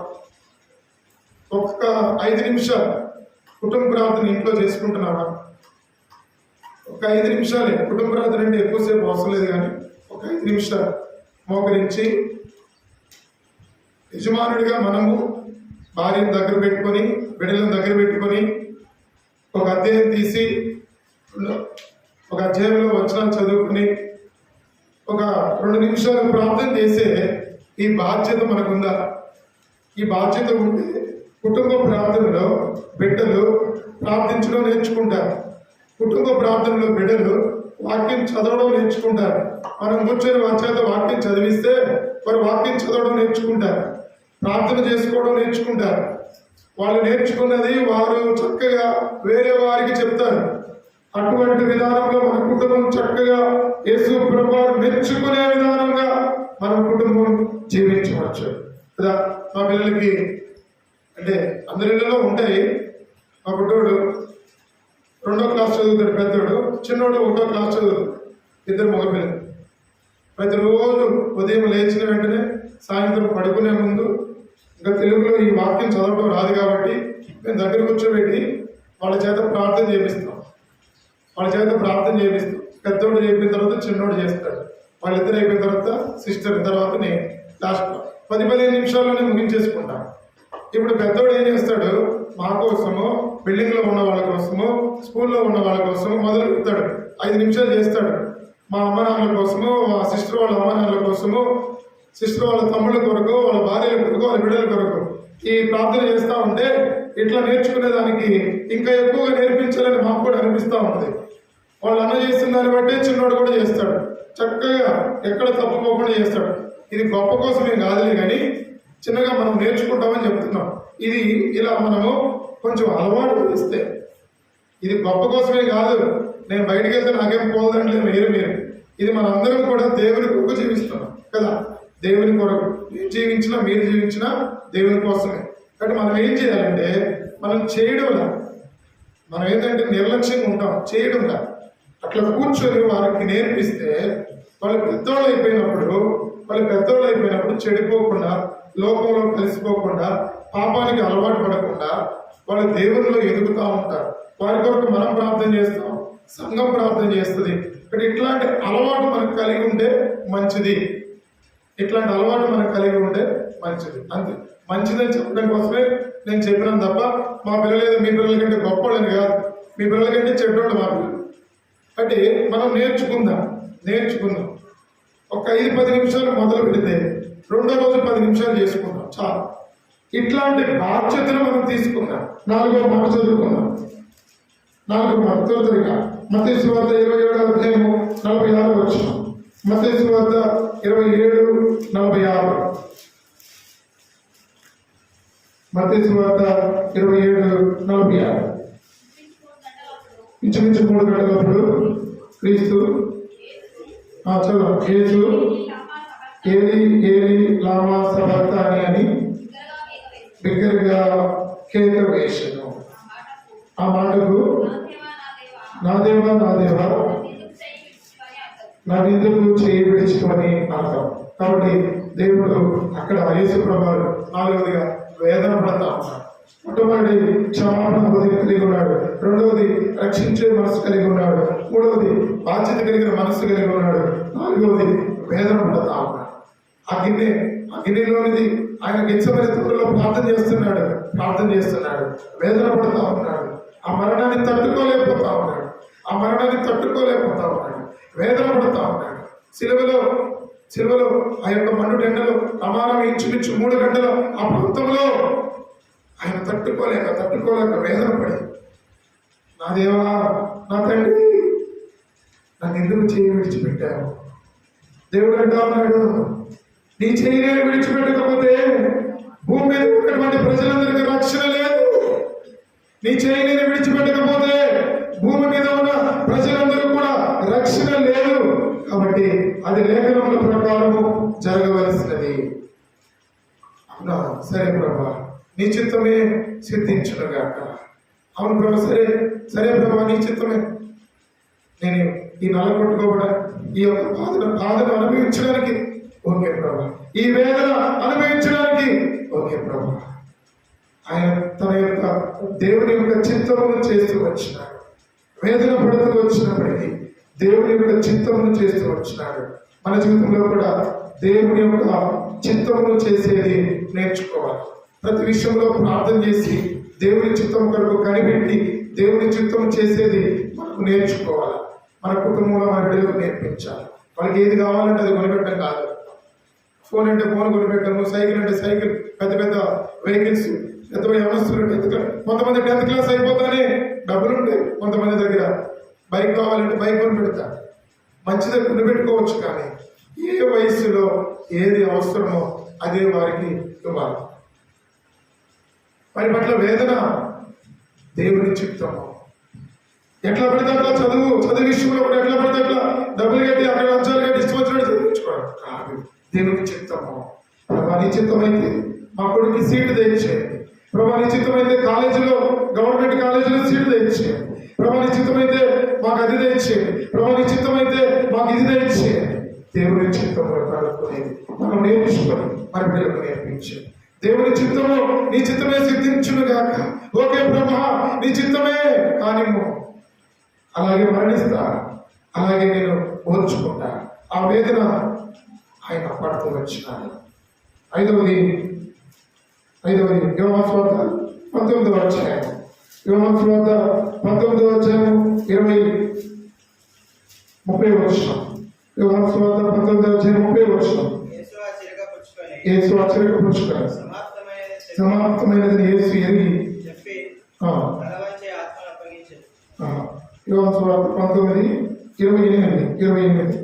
ఒక్క 5 నిమిషాలు కుటుంబ ప్రార్థన ఇంట్లో చేసుకుంటున్నామా? ఒక 5 నిమిషాలే. కుటుంబ ప్రార్థన అంటే ఎక్కువసేపు అవసరం లేదు, కానీ ఒక 5 నిమిషాలు మోకరించి యజమానుడిగా మనము భార్యను దగ్గర పెట్టుకొని, బిడ్డలను దగ్గర పెట్టుకొని, ఒక అధ్యాయం తీసి, ఒక అధ్యాయంలో వచనాలు చదువుకుని ఒక 2 నిమిషాలు ప్రార్థన చేసే ఈ బాధ్యత మనకుందా? ఈ బాధ్యత ఉంటే కుటుంబ ప్రార్థనలో బిడ్డలు ప్రార్థించడం నేర్చుకుంటారు. కుటుంబ ప్రార్థనలో బిడ్డలు వాక్యం చదవడం నేర్చుకుంటారు. మనం కూర్చొని వారి చేత వాక్యం చదివిస్తే వారు వాక్యం చదవడం నేర్చుకుంటారు, ప్రార్థన చేసుకోవడం నేర్చుకుంటారు. వాళ్ళు నేర్చుకున్నది వారు చక్కగా వేరే వారికి చెప్తారు. అటువంటి విధానంలో మన కుటుంబం చక్కగా యేసు ప్రభువు మెచ్చుకునే విధానంగా మన కుటుంబం జీవించవచ్చు కదా. మా పిల్లలకి అంటే అందరిలో ఉంటాయి. మా బుడ్డోడు 2వ క్లాస్ చదువుతాడు, పెద్దోడు. చిన్నోడు 1వ క్లాస్ చదువుతాడు. 2 మగపిల్లలు. ప్రతిరోజు ఉదయం లేచిన వెంటనే సాయంత్రం పడుకునే ముందు ఇంకా తెలుగులో ఈ వాక్యం చదవడం రాదు కాబట్టి మేము దగ్గర కూర్చోబెట్టి వాళ్ళ చేత ప్రార్థన చేపిస్తాం. పెద్దోడు చేపిన తర్వాత చిన్నోడు చేస్తాడు. వాళ్ళిద్దరు అయిపోయిన తర్వాత సిస్టర్, తర్వాత నేను లాస్ట్ 10-15 నిమిషాల్లోనే ముగించేసుకుంటాం. ఇప్పుడు పెద్దోడు ఏం చేస్తాడు? మా కోసము, బిల్డింగ్లో ఉన్న వాళ్ళ కోసము, స్కూల్లో ఉన్న వాళ్ళ కోసము మొదలు పెడతాడు. 5 నిమిషాలు చేస్తాడు. మా అమ్మ నాన్నల కోసము, మా సిస్టర్ వాళ్ళ అమ్మ నాన్నల కోసము, సిస్టర్ వాళ్ళ తమ్ముళ్ళ కొరకు, వాళ్ళ భార్యల కొరకు, వాళ్ళ బిడ్డల కొరకు ఈ ప్రార్థన చేస్తూ ఉంటే ఇట్లా నేర్చుకునేదానికి ఇంకా ఎక్కువగా నేర్పించాలని మాకు కూడా అనిపిస్తూ ఉంటుంది. వాళ్ళు అన్న చేస్తున్న దాన్ని బట్టే చిన్నోడు కూడా చేస్తాడు. చక్కగా ఎక్కడ తప్పుకోకుండా చేస్తాడు. ఇది గొప్ప కోసమే కాదులే, కానీ చిన్నగా మనం నేర్చుకుంటామని చెప్తున్నాం. ఇది ఇలా మనము కొంచెం అలవాటు చేస్తే, ఇది గొప్ప కోసమే కాదు, నేను బయటికి వెళ్తే నాకేం పోదంటే మీరు ఇది మనందరం కూడా దేవుని కొరకు జీవిస్తున్నాం కదా. దేవుని కొరకు నేను జీవించినా, మీరు జీవించినా దేవుని కోసమే. కాబట్టి మనం ఏం చేయాలంటే, మనం చేయడంలా, మనం ఏంటంటే నిర్లక్ష్యంగా ఉంటాం, చేయడంలా. అట్లా కూర్చొని వారికి నేర్పిస్తే వాళ్ళు పెద్దోళ్ళు అయిపోయినప్పుడు చెడిపోకుండా, లోకంలో కలిసిపోకుండా, పాపానికి అలవాటు పడకుండా వాళ్ళు దేవునిలో ఎదుగుతూ ఉంటారు. వారి కొరకు మనం ప్రార్థన చేస్తాం, సంఘం ప్రార్థన చేస్తుంది. ఇక్కడ ఇట్లాంటి అలవాటు మనకు కలిగి ఉంటే మంచిది. అంతే. మంచిదని చెప్పడం కోసమే నేను చెప్పినాను తప్ప మా పిల్లలు మీ పిల్లల కంటే గొప్పవాళ్ళని కాదు, మీ పిల్లల కంటే చెడ్డోళ్ళు మా పిల్లలు. అంటే మనం నేర్చుకుందాం. ఒక 5-10 నిమిషాలు మొదలు పెడితే 2వ రోజు 10 నిమిషాలు చేసుకుందాం చాలు. ఇట్లాంటి బాధ్యతను మనం తీసుకుందాం. 4వ మాట చదువుకుందాం. 4వ మాట త్వరగా మత్తయి సువార్త 27వ అధ్యాయము 46వ వచనం. మత్తయి సువార్త 27:46. మత్తయి సువార్త 27:46. ఇంచుమించు 3 గంటలప్పుడు క్రీస్తు యేసు ఏలి ఏలి లామా సబక్తాని అని బిగ్గరగా కేక వేసెను. ఆ మాటకు నా దేవా నాకెందుకు చేయి విడిచుకొని అర్థం. కాబట్టి దేవుడు అక్కడ యేసు ప్రభువు 4వదిగా వేదన పడతా ఉన్నాడు. మొట్టమొదటి క్షమాపణ కలిగి ఉన్నాడు, 2వది రక్షించే మనసు కలిగి ఉన్నాడు, 3వది బాధ్యత కలిగిన మనసు కలిగి ఉన్నాడు, 4వది వేదన పడతా ఉన్నాడు. ఆ గిన్నెలోనిది ఆయన గెచ్చమనే తోటలో ప్రార్థన చేస్తున్నాడు, వేదన పడతా ఉన్నాడు. ఆ మరణాన్ని తట్టుకోలేకపోతా ఉన్నాడు, వేదన పడతా ఉన్నాడు. సిలువలో ఆ యొక్క మండు ఎండలో ప్రమాణం ఇంచుమించు 3 గంటలు ఆ ప్రాంతంలో ఆయన తట్టుకోలేక వేదన పడి, నా దేవా, నా తండ్రి, నన్ను ఎందుకు చేయి విడిచిపెట్టావు? దేవుడు అంటా ఉన్నాడు, నీ చేయి నేను విడిచిపెట్టకపోతే భూమి మీద ఉన్నటువంటి ప్రజలందరికీ రక్షణ లేదు. నీ చేయి నేను విడిచిపెట్టకపోతే భూమి మీద ఉన్న ప్రజలందరూ కూడా రక్షణ లేదు. కాబట్టి అది లేఖనముల ప్రకారము జరగవలసినది. అవునా? సరే ప్రభా, నీ చిత్తమే సిద్ధించునుగాక. అవును ప్రభా, సరే ప్రభా, నీ చిత్తమే. నేను ఈ నలగొట్టుకోవడం, ఈ యొక్క బాధను అనుభవించడానికి ఓకే ప్రభా, ఈ వేదన అనుభవించడానికి ఓకే ప్రభా. ఆయన తన యొక్క దేవుని యొక్క చిత్తమును చేస్తూ వచ్చినాడు. వేదన పడుతూ వచ్చినప్పటికీ దేవుని యొక్క చిత్తమును చేస్తూ వచ్చినాడు. మన జీవితంలో కూడా దేవుని యొక్క చిత్తమును చేసేది నేర్చుకోవాలి. ప్రతి విషయంలో ప్రార్థన చేసి దేవుని చిత్తం కొరకు కనిపెట్టి దేవుని చిత్తం చేసేది మనకు నేర్చుకోవాలి. మన కుటుంబంలో మన బిడ్డలకు నేర్పించాలి. వాళ్ళకి ఏది కావాలంటే అది కొనిపెట్టడం కాదు. ఫోన్ అంటే ఫోన్ కొనిపెట్టము, సైకిల్ అంటే సైకిల్, పెద్ద పెద్ద వెహికల్స్, పెద్ద వ్యవస్థలు. కొంతమంది 10th క్లాస్ అయిపోతానే డబ్బులు ఉంటాయి, కొంతమంది దగ్గర బైక్ కావాలంటే బైక్ కొనిపెడతారు. మంచిది కొనిపెట్టుకోవచ్చు, కానీ ఏ వయసులో ఏది అవసరమో అదే వారికి ఇవ్వాలి. వారి పట్ల వేదన దేవుని చిత్తము. ఎట్లా పడితే అట్లా చదువు విషయంలో కూడా ఎట్లా పడితే అట్లా డబ్బులు కట్టి అక్కడ లంచాలు కట్టి ఇష్టం వచ్చినట్టు చదివించుకోవడం కాదు. దేవుని చిత్తము. ప్రభా, నీ చిత్తమైతే మా కొడుకు సీటు తెచ్చేయండి. ప్రభా, నీ చిత్తమైతే కాలేజీలో, గవర్నమెంట్ కాలేజీలో సీటు తెచ్చేయండి. ప్రభా, నీ చిత్తమైతే మాకు అది తెచ్చేయండి. ప్రభా, నీ చిత్తమైతే మాకు ఇది తెచ్చేయండి. దేవుని చిత్తము కలుపుకునేది మనం నేర్చుకొని మన బిడ్డలకు నేర్పించండి. దేవుని చిత్తము, నీ చిత్తమే సిద్ధించునుగాక. ఓకే బ్రహ్మ, నీ చిత్తమే కానిము. అలాగే మరణిస్తా, అలాగే నేను ఓర్చుకుంటా. ఆ వేదన ఆయన పడుతూ వచ్చినాడు. ఐదవది యోహాను సువార్త 19వ అధ్యాయం. యోహాను సువార్త 19వ అధ్యాయం 20-30 వచనం. యోహాను సువార్త 19వ అధ్యాయం 30 వచనం. యేసు ఆశ్చర్యపుచ్చుకొని సమాప్తమైనది యేసు ఎరిగి యోహాను సువార్త 19:28.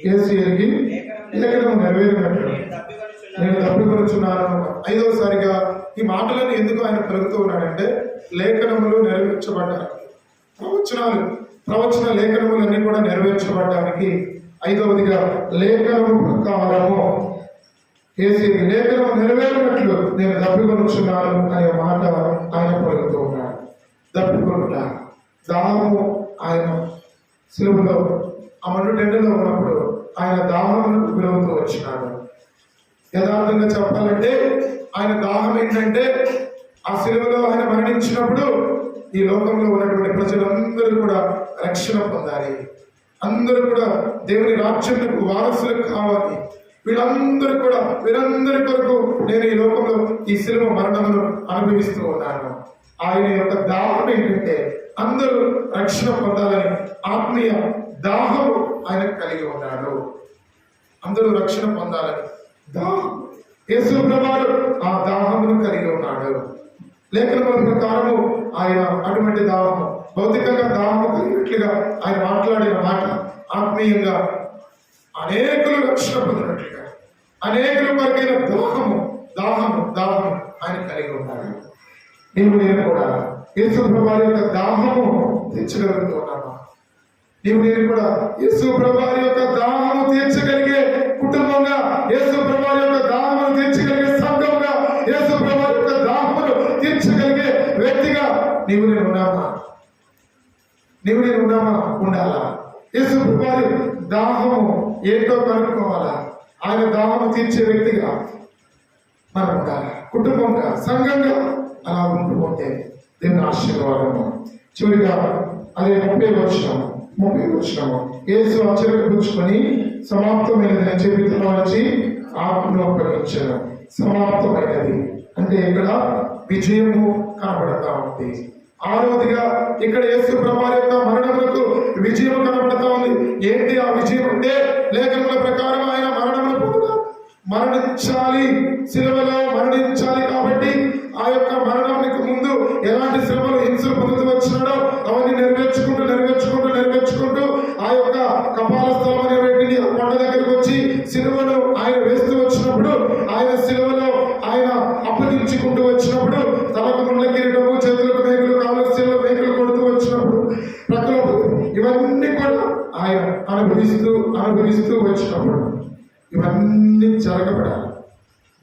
యేసు ఎరిగి లేఖనము నెరవేరినట్లు నేను తప్పికొనుచున్నాను. 5వసారిగా ఈ మాటలను ఎందుకు ఆయన పలుకుతూ ఉన్నాడంటే, లేఖనములు నెరవేర్చబడ్డానికి, ప్రవచన లేఖనములన్నీ కూడా నెరవేర్చబడ్డానికి 5వదిగా లేఖనము ప్రకారము యేసు లేఖనము నెరవేరినట్లు నేను తప్పికొనుచున్నాను అనే మాట ఆయన పలుకుతూ ఉన్నాడు. తప్పికొనుట, దాహము. ఆయన సిలువలో ఆ మండుటెండలో ఉన్నప్పుడు ఆయన దాహములకు గురవుతూ వచ్చినాడు. యథార్థంగా చెప్పాలంటే ఆయన దాహం ఏంటంటే, ఆ సిలువలో ఆయన మరణించినప్పుడు ఈ లోకంలో ఉన్నటువంటి ప్రజలందరూ కూడా రక్షణ పొందాలి. అందరూ కూడా దేవుని రాజ్యములకు వారసులకు కావాలి. వీరందరి కొరకు నేను ఈ లోకంలో ఈ సిలువ మరణమును అనుభవిస్తూ ఉన్నాను. ఆయన యొక్క దాహం ఏంటంటే అందరూ రక్షణ పొందాలని ఆత్మీయ దాహము ఆయన కలిగి ఉన్నాడు. అందరూ రక్షణ పొందాలని దాహం. యేసు ప్రభువు ఆ దాహమును కలిగి ఉన్నాడు. లేఖనముల ప్రకారము ఆయన అటువంటి దాహము, భౌతికంగా దాహము కలిగినట్లుగా ఆయన మాట్లాడిన మాట ఆత్మీయంగా అనేకులు రక్షణ పొందినట్లుగా అనేకులు కొరకైన దాహము ఆయన కలిగి ఉన్నాడు. నేను కూడా యేసు ప్రభువు యొక్క దాహము తెచ్చగలుగుతున్నాను. నేను కూడా యేసు ప్రభువు యొక్క దాహము తీర్చగలిగే కుటుంబంగా, యేసు ప్రభువు యొక్క దాహమును తీర్చగలిగే సంఘంగా, యేసు ప్రభువు యొక్క దాహమును తీర్చగలిగే వ్యక్తిగా నేను ఉన్నామా? ఉండాలా? యేసు ప్రభువు దాహము ఏంటో కనుక్కోవాలా? ఆయన దాహము తీర్చే వ్యక్తిగా మనం ఉండాలి. కుటుంబంగా, సంఘంగా అలా ఉంటూ ఉంటే దేవుని ఆశీర్వాదము. చివరిగా అదే 30వ వచనము. యేసు ఆశ్చర్యపుచ్చుకొని సమాప్తమైనది అని చెప్పి తన వచ్చి ఆత్మను అప్పగించారు. సమాప్తమైనది అంటే ఇక్కడ విజయము కనబడతా ఉంది. 6వదిగా ఇక్కడ యేసు ప్రభువు యొక్క మరణములకు విజయం కనబడతా ఉంది. ఏంటి ఆ విజయం అంటే, లేఖనముల ప్రకారం ఆయన మరణించాలి, సిలువలో మరణించాలి. కాబట్టి ఆ యొక్క మరణానికి ముందు ఎలాంటి శ్రమలు హింసలు పొందుతూ వచ్చినాడో అవన్నీ నెరవేర్చుకుంటూ ఆ యొక్క కపాల స్థలం అనే వీటిని ఆ కొండ దగ్గరికి వచ్చి సిలువను ఆయన వేస్తూ వచ్చినప్పుడు, ఆయన సిలువలో ఆయన అప్పగించుకుంటూ వచ్చినప్పుడు, తలకు ముళ్ళ కిరీటము, చేతులకు మేకులు, కావలసిన మేకులు కొడుతూ వచ్చినప్పుడు, ప్రక్కలో ఇవన్నీ కూడా ఆయన అనుభవిస్తూ వచ్చినప్పుడు ఇవన్నీ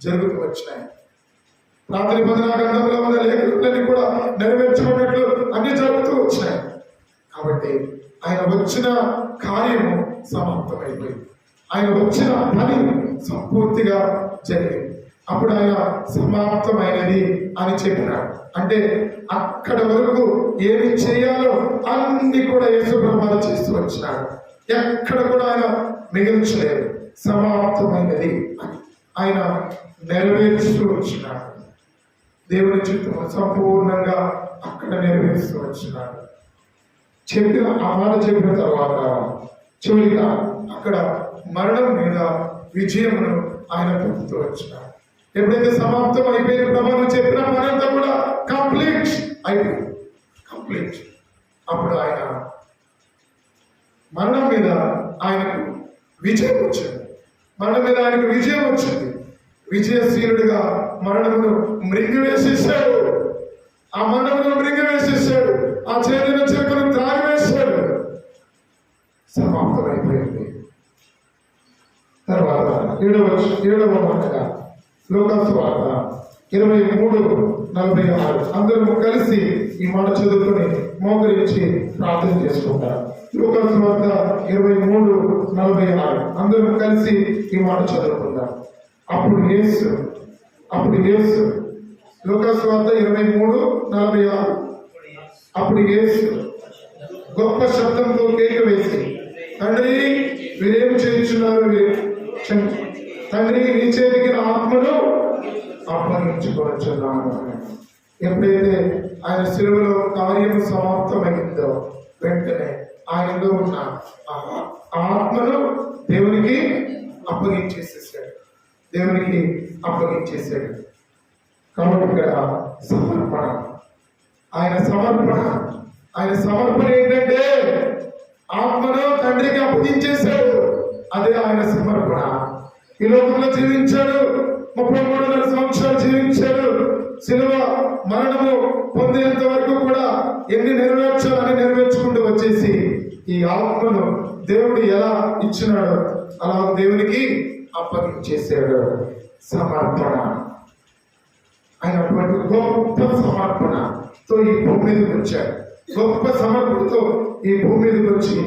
జరుగుతూ వచ్చినాయి. పాత నిబంధన గ్రంథంలో ఉన్న లేఖనాలన్నీ కూడా నెరవేర్చుకున్నట్లు అన్ని జరుగుతూ వచ్చినాయి. కాబట్టి ఆయన వచ్చిన కార్యము సమాప్తమైపోయింది. ఆయన వచ్చిన పని సంపూర్తిగా జరిగింది. అప్పుడు ఆయన సమాప్తమైనది అని చెప్పినాడు. అంటే అక్కడ వరకు ఏమి చేయాలో అన్ని కూడా యేసు ప్రభువు చేస్తూ వచ్చినాడు. ఎక్కడ కూడా ఆయన మిగిల్చలేదు. సమాప్తమైనది అని ఆయన నెరవేర్చుతూ వచ్చినాడు. దేవుని చిత్తము సంపూర్ణంగా అక్కడ నెరవేరుస్తూ వచ్చినాడు. ఆ మాట చెప్పిన తర్వాత చివరిగా అక్కడ మరణం మీద విజయమును ఆయన పొందుతూ వచ్చినాడు. ఎప్పుడైతే సమాప్తం అయిపోయిన ప్రభావం చెప్పిన పనంతా కూడా కంప్లీట్ అయిపోయింది. అప్పుడు ఆయన మరణం మీద ఆయనకు విజయం వచ్చింది. విజయశీలుడిగా మరణమును మృంగివేసేసాడు. ఆ మరణమును మృంగివేసేసాడు. ఆ చేతిన చిరుకను త్రాగివేశాడు. సమాప్తమైపోయింది. తర్వాత ఏడవ మాటగా లూకాసు వార్త 23:46 అందరూ కలిసి ఈ మాట చదువుకొని మోకరించి ప్రార్థన చేసుకుంటారు. లూకాసు వార్త 23:46 అందరూ కలిసి ఈ మాట చదువుకుంటారు. అప్పుడు యేసు లూకాసు వార్త 23:46 అప్పుడు యేసు గొప్ప శబ్దంతో కేక వేసి, తండ్రి వీరేమి చేయించున్నారు, తండ్రి నీ చేతికి నా ఆత్మను అప్పగించుకొనుచున్నాను. ఎప్పుడైతే ఆయన శిలువలో కార్యము సమాప్తమైందో వెంటనే ఆయనలో ఉన్న ఆత్మను దేవునికి అప్పగించేసేసాడు. కాబట్టి ఇక్కడ ఆయన సమర్పణ ఏంటంటే ఆత్మను తండ్రికి అప్పగించేశాడు. అదే ఆయన సమర్పణ. ఈ లోకంలో జీవించాడు, 33 సంవత్సరాలు జీవించాడు. శిలువ మరణము పొందేంత వరకు కూడా ఎన్ని నెరవేర్చాలని నెరవేర్చుకుంటూ వచ్చేసి ఈ ఆత్మను దేవుడు ఎలా ఇచ్చినాడో అలా దేవునికి అప్పగించేశాడు. సమర్పణ. ఆయన అటువంటి గొప్ప సమర్పణతో ఈ భూమి మీదకి వచ్చాడు. గొప్ప సమర్పణతో ఈ భూమి మీదకి వచ్చి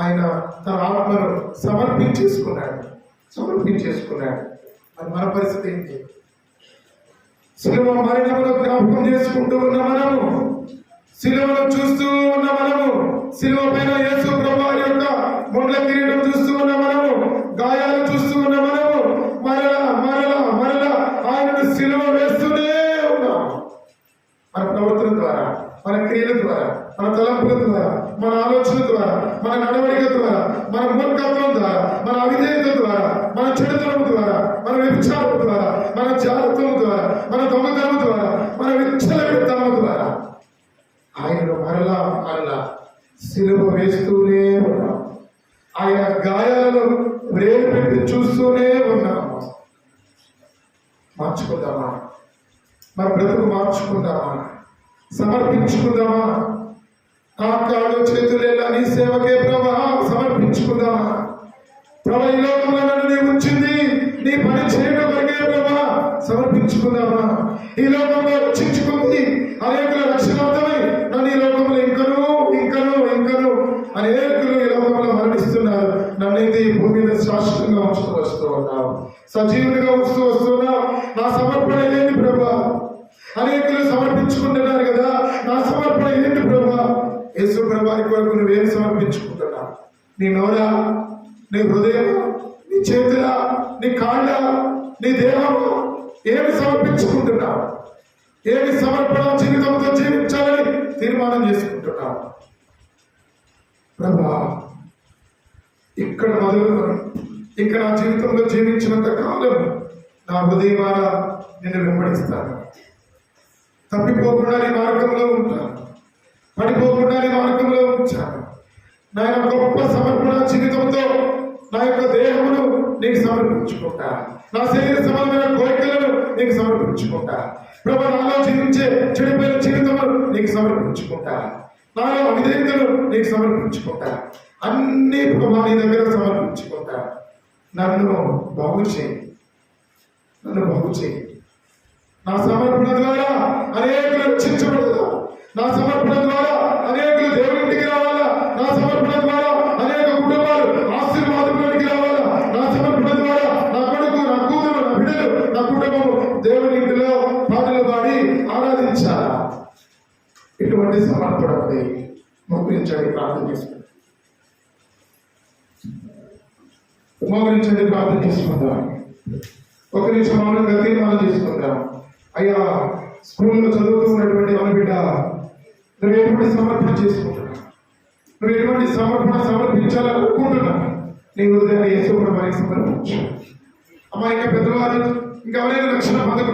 ఆయన తన ఆత్మను సమర్పించేసుకున్నాడు. మరి మన పరిస్థితి ఏంటి? శిలువ మరణమును జ్ఞాపకం చేసుకుంటూ ఉన్న మనము, శిలువను చూస్తూ ఉన్న మనము, శిలువ పైన యేసు ప్రభువు యొక్క ముండ్ల కిరీటం చూస్తూ ఉన్న మనము, గాయాలు చూస్తూ ఉన్న మనము, మరలా ఆయనను శిలువ వేస్తూనే ఉన్నాము. మన ప్రవర్తన ద్వారా, మన క్రియల ద్వారా, మన తలంపుల ద్వారా, మన ఆలోచన ద్వారా, మన నడవడిక ద్వారా, మన మూర్ఖత్వం ద్వారా, మన అవిధేయత ద్వారా, మన చెడుతనం ద్వారా, మన వ్యభిచారం ద్వారా, మన జాగ్రత్తం ద్వారా, మన దొంగతనం ద్వారా, మన విచ్చలవిడితనం ద్వారా ఆయన మరలా సిలువ వేస్తూనే ఉన్నాం. ఆయన గాయాలను వేలు పెట్టి చూస్తూనే ఉన్నాము. మార్చుకుందామా? మన బ్రతుకు మార్చుకుందామా? సమర్పించుకుందామా? కాళ్ళు చేతులేలా నీ సేవకే ప్రభా సమర్పించుకుందామా? ప్రభా ఈ లోకంలో నన్ను నీ ఉంచింది నీ పని చేయడం వరకే ప్రభా సమర్పించుకుందామా? ఈ లోకంలో రక్షించుకుంది అనేకుల రక్షణార్థమై నన్ను ఈ లోకంలో ఇంకను అనేకులు ఈ లోకంలో మరణిస్తున్నారు. నన్నైతే ఈ భూమి మీద శాశ్వతంగా ఉంచుతూ వస్తూ ఉన్నావు, సజీవునిగా ఉంచుతూ వస్తున్నావు. నా సమర్పణ ఏంటి ప్రభా? అనేకులు సమర్పించుకుంటున్నారు కదా, నా సమర్పణ ఏంటి ప్రభా? యేసు ప్రభాని కొరకు నువ్వేం సమర్పించుకుంటున్నావు? నీ నోరా, నీ హృదయం, నీ చేతుల, నీ కాళ్ళ, నీ దేహం ఏమి సమర్పించుకుంటున్నావు? ఏమి సమర్పణ జీవితంతో జీవించాలని తీర్మానం చేసుకుంటున్నావు? ప్రభా ఇక్కడ మొదలుకొని ఇంకా నా జీవితంలో జీవించినంత కాలం నా హృదయమాన నిన్ను వెంబడిస్తాను. తప్పిపోకుండా నీ మార్గంలో ఉంటాను, పడిపోకుండా నీ మార్గంలో ఉంచాను. నా యొక్క గొప్ప సమర్పణ జీవితంతో నా యొక్క దేహమును నీకు సమర్పించుకుంటా, నా శరీర సంబంధమైన కోరికలను నీకు సమర్పించుకుంటా. ప్రభు నాలో జీవించే చెడిపోయిన జీవితమును నీకు సమర్పించుకుంటా, నాలో అవిధేయతను నీకు సమర్పించుకుంటా. అన్ని ప్రభు నీ దగ్గర సమర్పించుకుంటా. నన్ను బాగు చేయి, నన్ను బాగు చేయి. నా సమర్పణ ద్వారా అనేకులు రక్షించబడతా, నా సమర్పణ ద్వారా అనేకులు దేవుడింటికి రావాలా, నా సమర్పణ ద్వారా అనేక కుటుంబాలు ఆశీర్వాదంలోనికి రావాలా, నా సమర్పణ ద్వారా నా కొడుకు, నా కూతురు, నా బిడ్డలు, నా కుటుంబము దేవుని ఇంటిలో పాటలు పాడి ఆరాధించాలా. ఇటువంటి సమర్పణ మోకరించండి, ప్రార్థన చేసుకుంటాం. మోకరించండి, ప్రార్థన చేసుకుందాం. ఒక నిమిషం మౌనంగా తీర్మానం చేసుకుందాం. అయ్యా, స్కూల్లో చదువుతూ ఉన్నటువంటి మన బిడ్డ, నువ్వు ఎటువంటి సమర్పణ చేసుకుంటున్నా, నువ్వు ఎటువంటి సమర్పించాలనుకుంటున్నా, నీ హృదయాన్ని యేసు ప్రభువుకి సమర్పించు. అమ్మా, ఇంకా పెద్దవారు ఇంకా ఎవరైనా రక్షణ పొందకపోతే